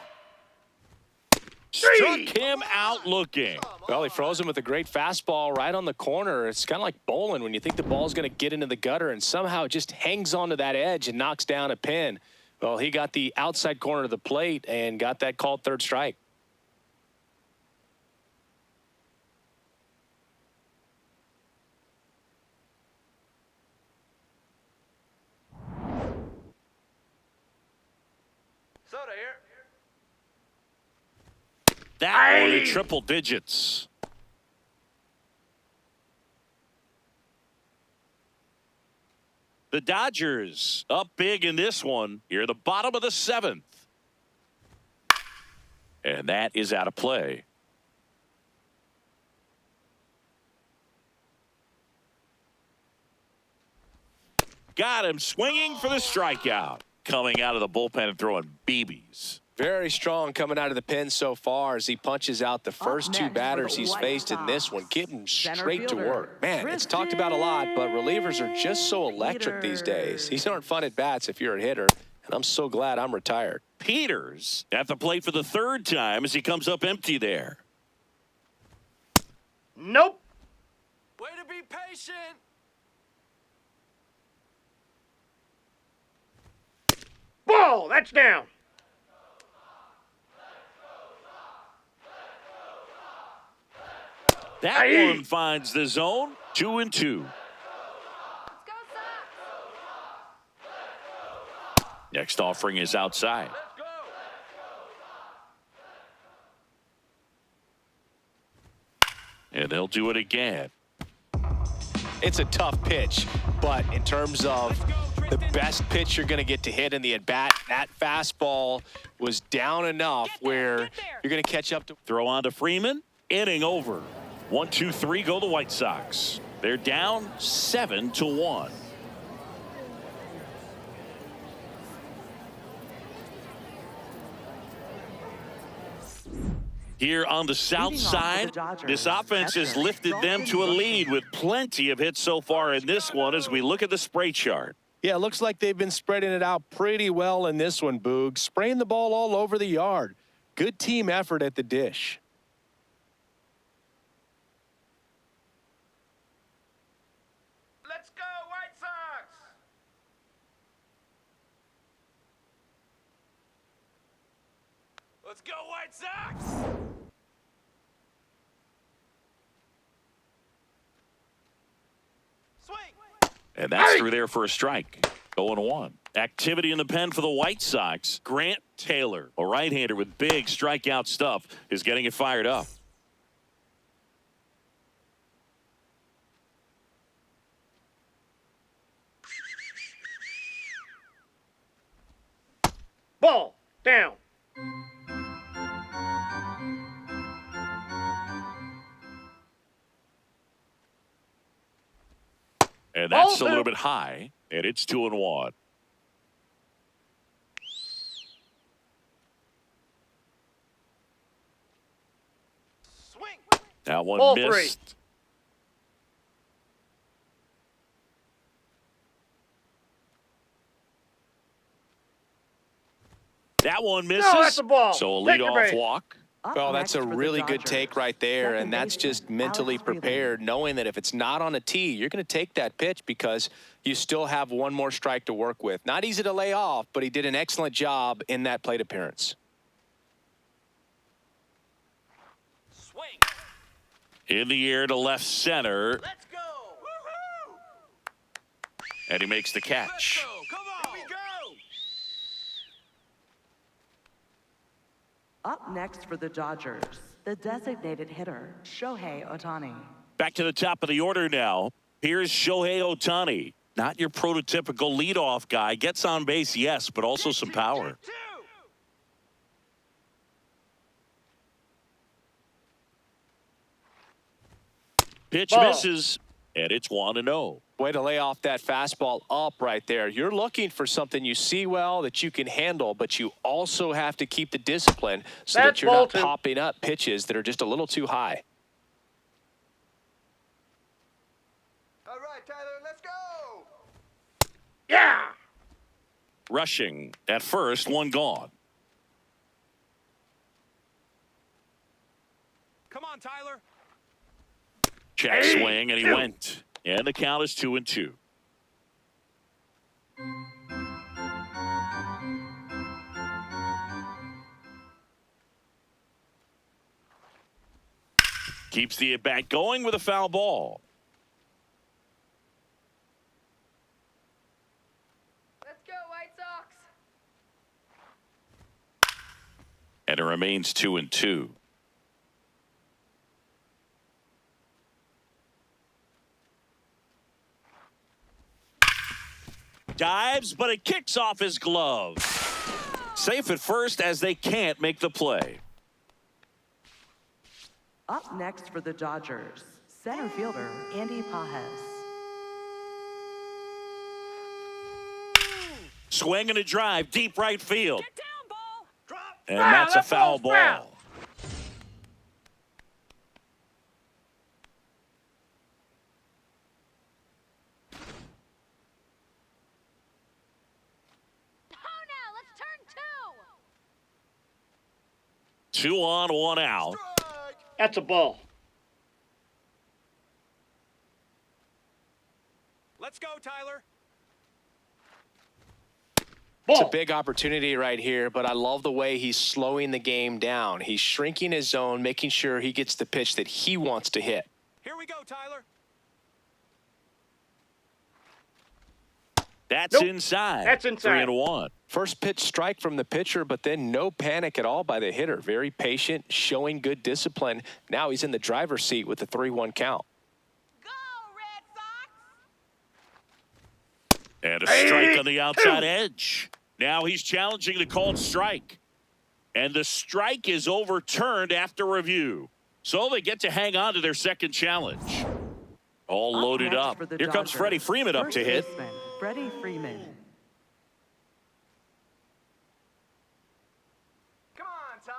Struck him out looking. Well, he froze him with a great fastball right on the corner. It's kind of like bowling when you think the ball's going to get into the gutter and somehow it just hangs onto that edge and knocks down a pin. Well, he got the outside corner of the plate and got that called third strike. Soda here. That one in triple digits. The Dodgers up big in this one. Here, the bottom of the 7th. And that is out of play. Got him swinging for the strikeout. Coming out of the bullpen and throwing BBs. Very strong coming out of the pen so far as he punches out the first two batters he's faced in this one, getting straight to work. Man, it's talked about a lot, but relievers are just so electric these days. These aren't fun at bats if you're a hitter, and I'm so glad I'm retired. Peters at the plate for the 3rd time as he comes up empty there. Nope. Way to be patient. Ball. That's down. That Aye. one finds the zone. 2-2. Let's go, Sox! Next offering is outside. Let's go. And they'll do it again. It's a tough pitch, but in terms of the best pitch you're going to get to hit in the at-bat, that fastball was down enough where you're going to catch up to. Throw on to Freeman. Inning over. 1-2-3 go the White Sox. They're down 7-1. Here on the south Leading off for the side, Dodgers, this offense has Emmet. lifted them to a lead with plenty of hits so far in this one as we look at the spray chart. Yeah, it looks like they've been spreading it out pretty well in this one, Boog. Spraying the ball all over the yard. Good team effort at the dish. Let's go, White Sox. Let's go, White Sox. Swing. And that's through there for a strike. 0-1. Activity in the pen for the White Sox. Grant Taylor, a right-hander with big strikeout stuff, is getting it fired up. Ball. Down. And that's Ball a little two. bit high, and it's 2-1. Swing. That one Ball missed. three. That one misses. No, that's a ball. So a Take your leadoff base. walk. Up Well, next that's a for the really good Dodgers, take right there, second and that's baseman just mentally Alex Freeman. prepared, knowing that if it's not on a tee, you're going to take that pitch because you still have one more strike to work with. Not easy to lay off, but he did an excellent job in that plate appearance. Swing. In the air to left center, Let's go. Woohoo. and he makes the Let's catch. go. Come on. Here we go. Up next for the Dodgers, the designated hitter, Shohei Ohtani. Back to the top of the order now. Here's Shohei Ohtani. Not your prototypical leadoff guy. Gets on base, yes, but also some power. Two. Pitch Ball. misses, and it's 1-0. Way to lay off that fastball up right there. You're looking for something you see well that you can handle, but you also have to keep the discipline so that you're not popping up pitches that are just a little too high. All right, Tyler, let's go. Yeah! Rushing at first, one gone. Come on, Tyler. Check swing, and he went. And the count is 2-2. Keeps the at-bat going with a foul ball. Let's go, White Sox. And it remains 2-2. Dives, but it kicks off his glove. Safe at first as they can't make the play. Up next for the Dodgers, center fielder Andy Pajes. Swing and a drive, deep right field. Get down, ball. Drop. And that's a foul ball's foul. ball. Oh, now let's turn 2 on, 1 out. Strike. That's a ball. Let's go, Tyler. It's a Ball. big opportunity right here, but I love the way he's slowing the game down. He's shrinking his zone, making sure he gets the pitch that he wants to hit. Here we go, Tyler. That's Nope. inside. That's inside. 3-1. First pitch strike from the pitcher, but then no panic at all by the hitter. Very patient, showing good discipline. Now he's in the driver's seat with the 3-1 count. Go, Red Sox. And a strike on the outside edge. Now he's challenging the called strike. And the strike is overturned after review. So they get to hang on to their second challenge. All loaded next up. for the Here comes Dodgers, Freddie Freeman up first to hit. baseman Freddie Freeman. Come on, Ty.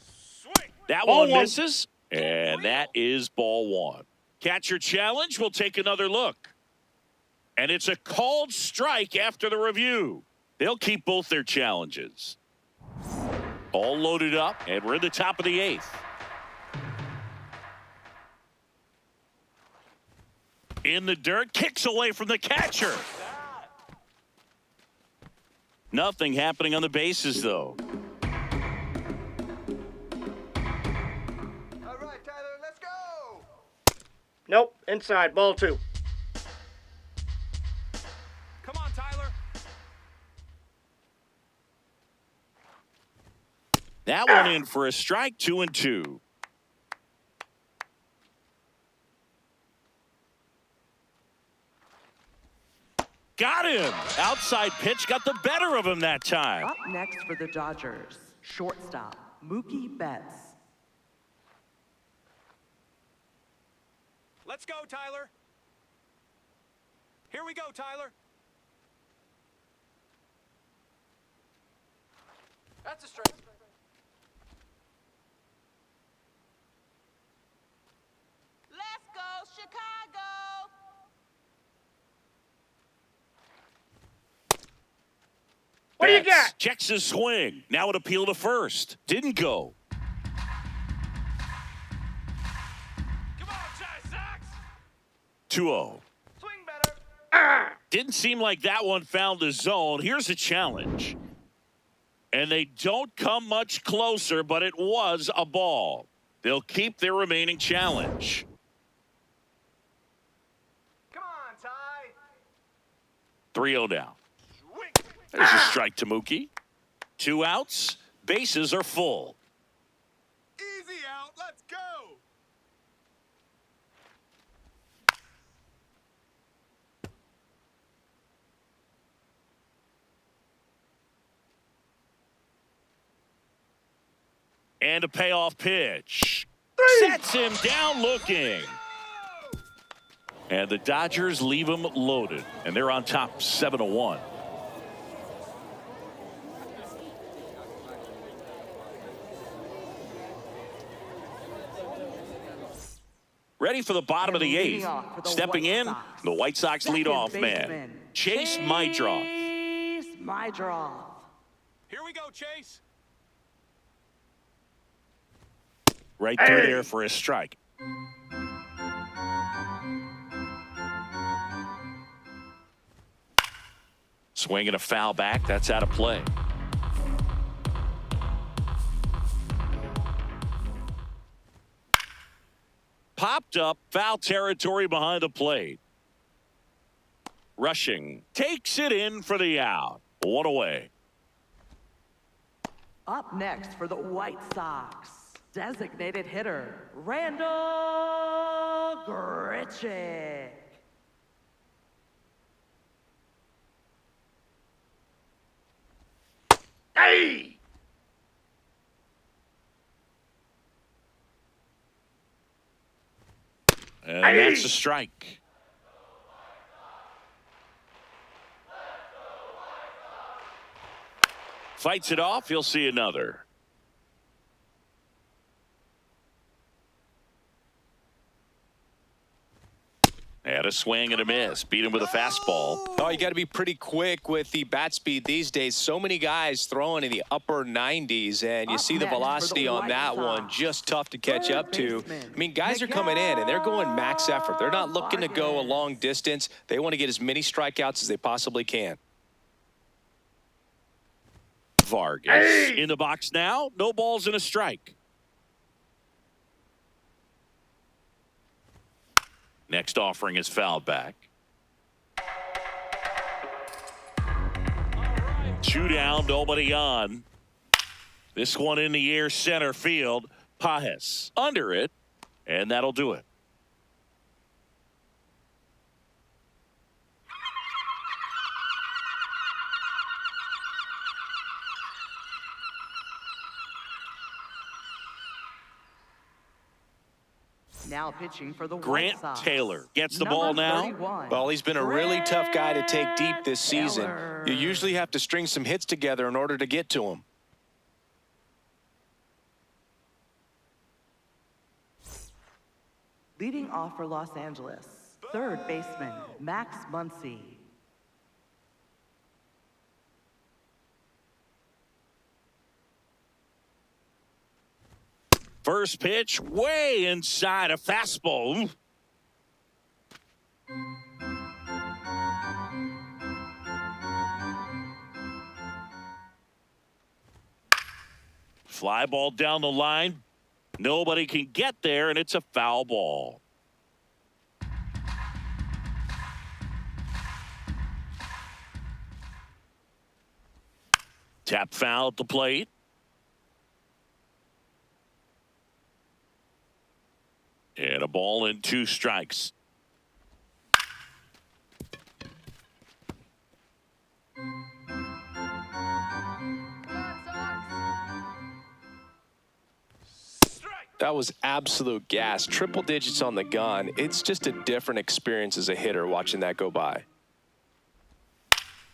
Swing. That Ball one one. misses. And that is ball 1. Catcher challenge. We'll take another look. And it's a called strike after the review. They'll keep both their challenges. All loaded up, and we're in the top of the 8th. In the dirt, kicks away from the catcher. Nothing happening on the bases, though. All right, Tyler, let's go. Nope. Inside. Ball 2. Come on, Tyler. That one in for a strike, 2-2. Got him. Outside pitch got the better of him that time. Up next for the Dodgers, shortstop Mookie Betts. Let's go, Tyler. Here we go, Tyler. That's a strike. Let's go, Chicago. What do you Betts got? checks his swing. Now it appeal to first. Didn't go. Come on, Jay Sox. 2-0. Swing better. Ah! Didn't seem like that one found the zone. Here's a challenge. And they don't come much closer, but it was a ball. They'll keep their remaining challenge. Come on, Ty. 3-0 down. Swing. There's a strike to Mookie. 2 outs. Bases are full. Easy out. Let's go. And a payoff pitch. Sets him down looking. And the Dodgers leave him loaded. And they're on top 7-1. Ready for the bottom of the eighth. Stepping in, the White Sox leadoff man, Chase Mydroth. Here we go, Chase. Right through there for a strike. Swinging a foul back. That's out of play. Popped up, foul territory behind the plate. Rushing, takes it in for the out. One away. Up next for the White Sox, designated hitter, Randall Grichuk. Hey! And that's a strike. Fights it off. He'll see another. Had a swing and a miss. Beat him with a fastball. Oh, you got to be pretty quick with the bat speed these days. So many guys throwing in the upper 90s, and you see the velocity on that one. Just tough to catch up to. I mean, guys are coming in, and they're going max effort. They're not looking to go a long distance. They want to get as many strikeouts as they possibly can. Vargas in the box now. No balls and a strike. Next offering is fouled back. 2 down, nobody on. This one in the air, center field. Pajes under it, and that'll do it. Now pitching for the Grant White Sox, Taylor gets the ball now. 31. Well, he's been a really tough guy to take deep this season. You usually have to string some hits together in order to get to him. Leading off for Los Angeles, third baseman, Max Muncy. First pitch, way inside, a fastball. Fly ball down the line. Nobody can get there, and it's a foul ball. Tap foul at the plate. And a ball and 2 strikes. That was absolute gas. Triple digits on the gun. It's just a different experience as a hitter watching that go by.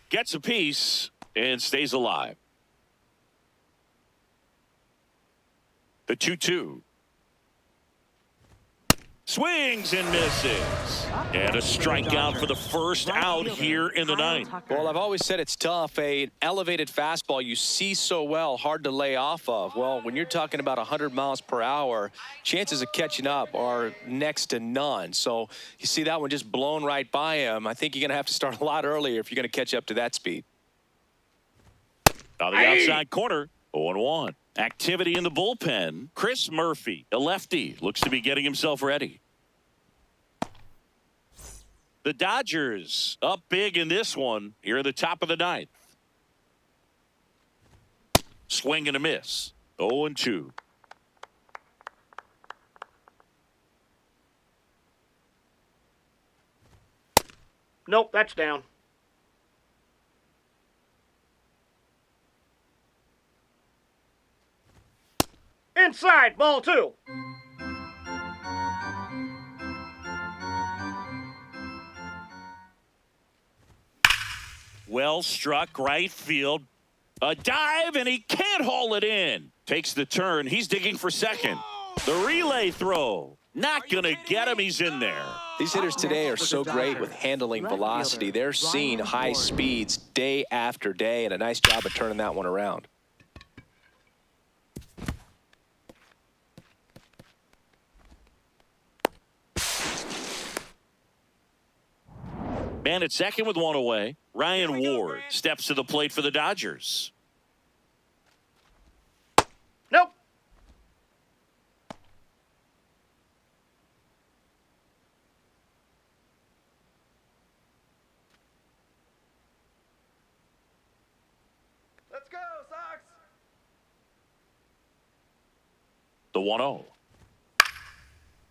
Gets a piece and stays alive. The 2-2. Swings and misses. And a strikeout for the first out here in the ninth. Well, I've always said it's tough. An elevated fastball you see so well, hard to lay off of. Well, when you're talking about 100 miles per hour, chances of catching up are next to none. So you see that one just blown right by him. I think you're going to have to start a lot earlier if you're going to catch up to that speed. Now the outside corner, 0-1. Activity in the bullpen. Chris Murphy, a lefty, looks to be getting himself ready. The Dodgers up big in this one here at the top of the ninth. Swing and a miss. 0-2. Nope, that's down. Inside, ball 2. Well struck right field. A dive, and he can't haul it in. Takes the turn. He's digging for second. The relay throw. Not going to get him. He's in there. These hitters today are so great with handling velocity. They're seeing high speeds day after day, and a nice job of turning that one around. Man at second with one away. Ryan Ward steps to the plate for the Dodgers. Nope. Let's go, Sox! The 1-0.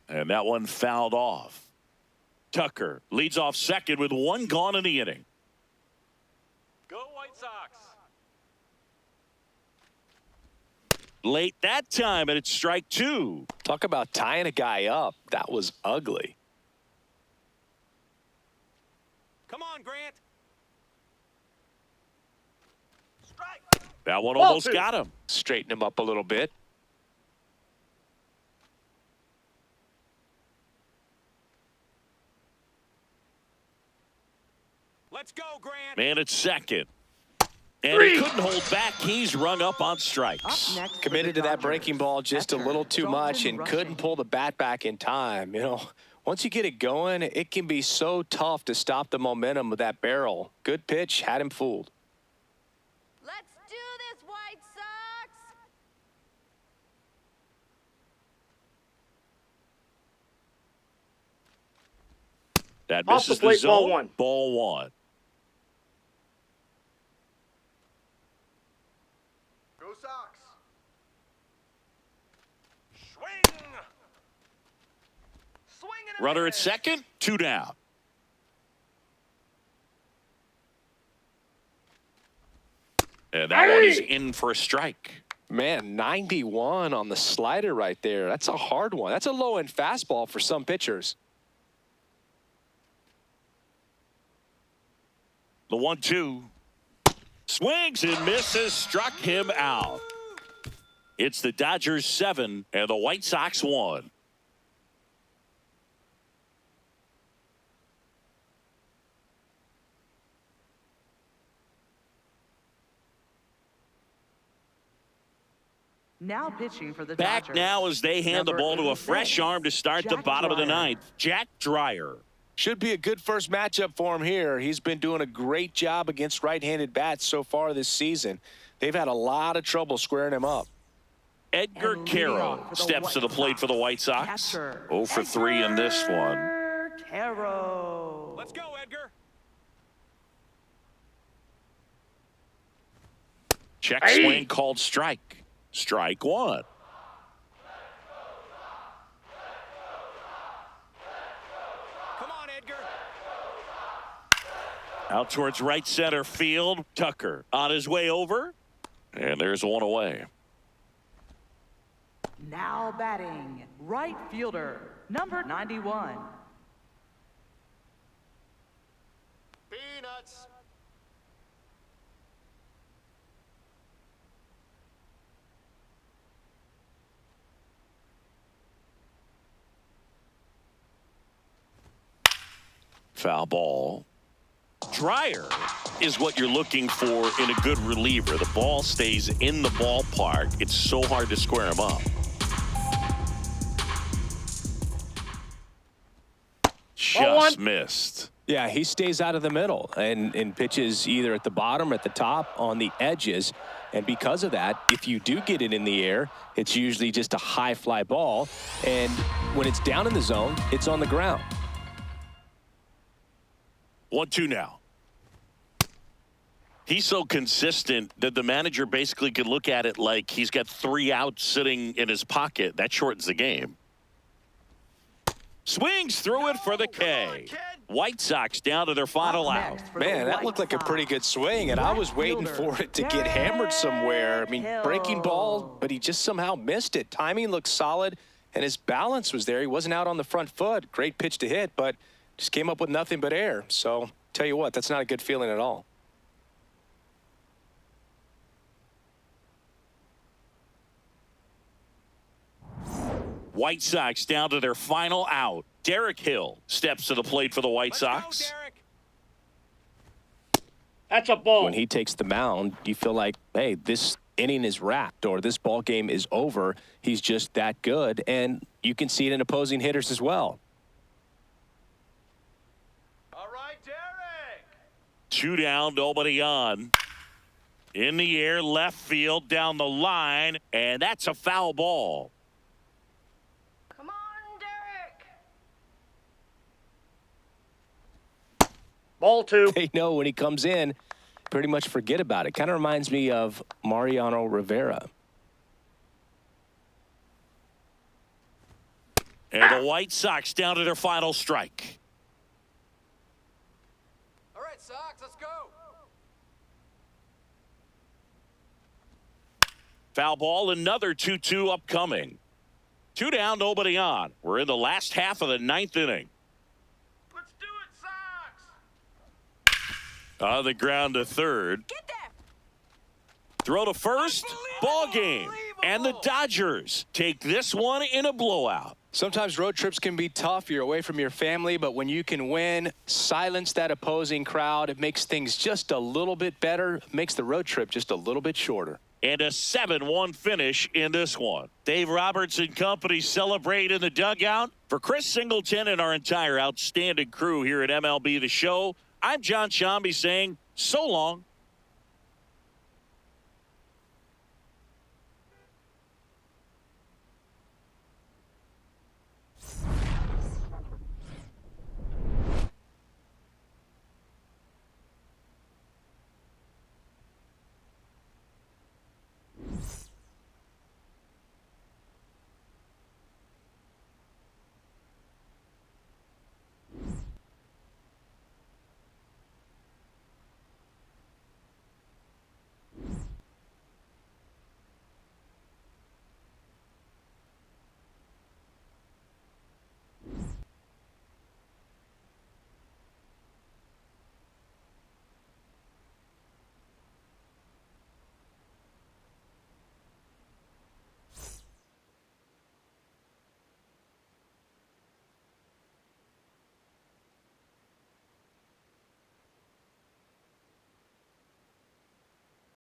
And that one fouled off. Tucker leads off second with one gone in the inning. Go White Sox! Late that time, and it's strike two. Talk about tying a guy up. That was ugly. Come on, Grant! Strike! That one almost got him. Straighten him up a little bit. Let's go, Grant! Man at second. And he couldn't hold back. He's rung up on strikes. Committed to that breaking ball just a little too much and couldn't pull the bat back in time. You know, once you get it going, it can be so tough to stop the momentum of that barrel. Good pitch, had him fooled. Let's do this, White Sox! That Off the misses the plate, ball zone. one. Ball one. Go Sox! Swing! Swing and a Runner at miss. second, two down. And that one is in for a strike. Man, 91 on the slider right there. That's a hard one. That's a low-end fastball for some pitchers. The 1-2. Swings and misses, struck him out. It's the Dodgers 7 and the White Sox 1. Now pitching for the Back Dodgers. now as they hand the ball to a fresh arm to start the Jack bottom of the Dreyer. ninth. Jack Dreyer. Should be a good first matchup for him here. He's been doing a great job against right-handed bats so far this season. They've had a lot of trouble squaring him up. Edgar And Carroll leading off for the steps to the White plate for the White Sox. Catcher, 0 for 3 in this one. Edgar Carroll. Let's go, Edgar! Check swing called strike. Strike one. Come on, Edgar! Out towards right center field. Tucker on his way over. And there's one away. Now batting, right fielder, number 91. Peanuts! Foul ball. Dreyer is what you're looking for in a good reliever. The ball stays in the ballpark. It's so hard to square him up. Just missed. Yeah, he stays out of the middle and pitches either at the bottom or at the top on the edges. And because of that, if you do get it in the air, it's usually just a high fly ball. And when it's down in the zone, it's on the ground. 1-2 now. He's so consistent that the manager basically could look at it like he's got 3 outs sitting in his pocket. That shortens the game. Swings through it for the K. White Sox down to their final Up out. next for the Man, that White looked like a pretty good Sox, swing, and I was left waiting fielder, for it to get hammered somewhere. I mean, breaking ball, Hill. but he just somehow missed it. Timing looked solid, and his balance was there. He wasn't out on the front foot. Great pitch to hit, but just came up with nothing but air. So, tell you what, that's not a good feeling at all. White Sox down to their final out. Erick Hill steps to the plate for the White Sox. That's a ball. When he takes the mound, you feel like, hey, this inning is wrapped or this ball game is over. He's just that good, and you can see it in opposing hitters as well. All right, Erick. 2 down, nobody on. In the air, left field, down the line, and that's a foul ball. Come on, Derek. Ball 2. They know when he comes in, pretty much forget about it. Kind of reminds me of Mariano Rivera. And the White Sox down to their final strike. All right, Sox, let's go. Foul ball, another 2-2 upcoming. 2 down, nobody on. We're in the last half of the 9th inning. Let's do it, Sox. On the ground to third. Get there. Throw to first. Ball game. And the Dodgers take this one in a blowout. Sometimes road trips can be tough. You're away from your family, but when you can win, silence that opposing crowd, it makes things just a little bit better, makes the road trip just a little bit shorter. And a 7-1 finish in this one. Dave Roberts and company celebrate in the dugout. For Chris Singleton and our entire outstanding crew here at MLB The Show, I'm John Shambi saying so long.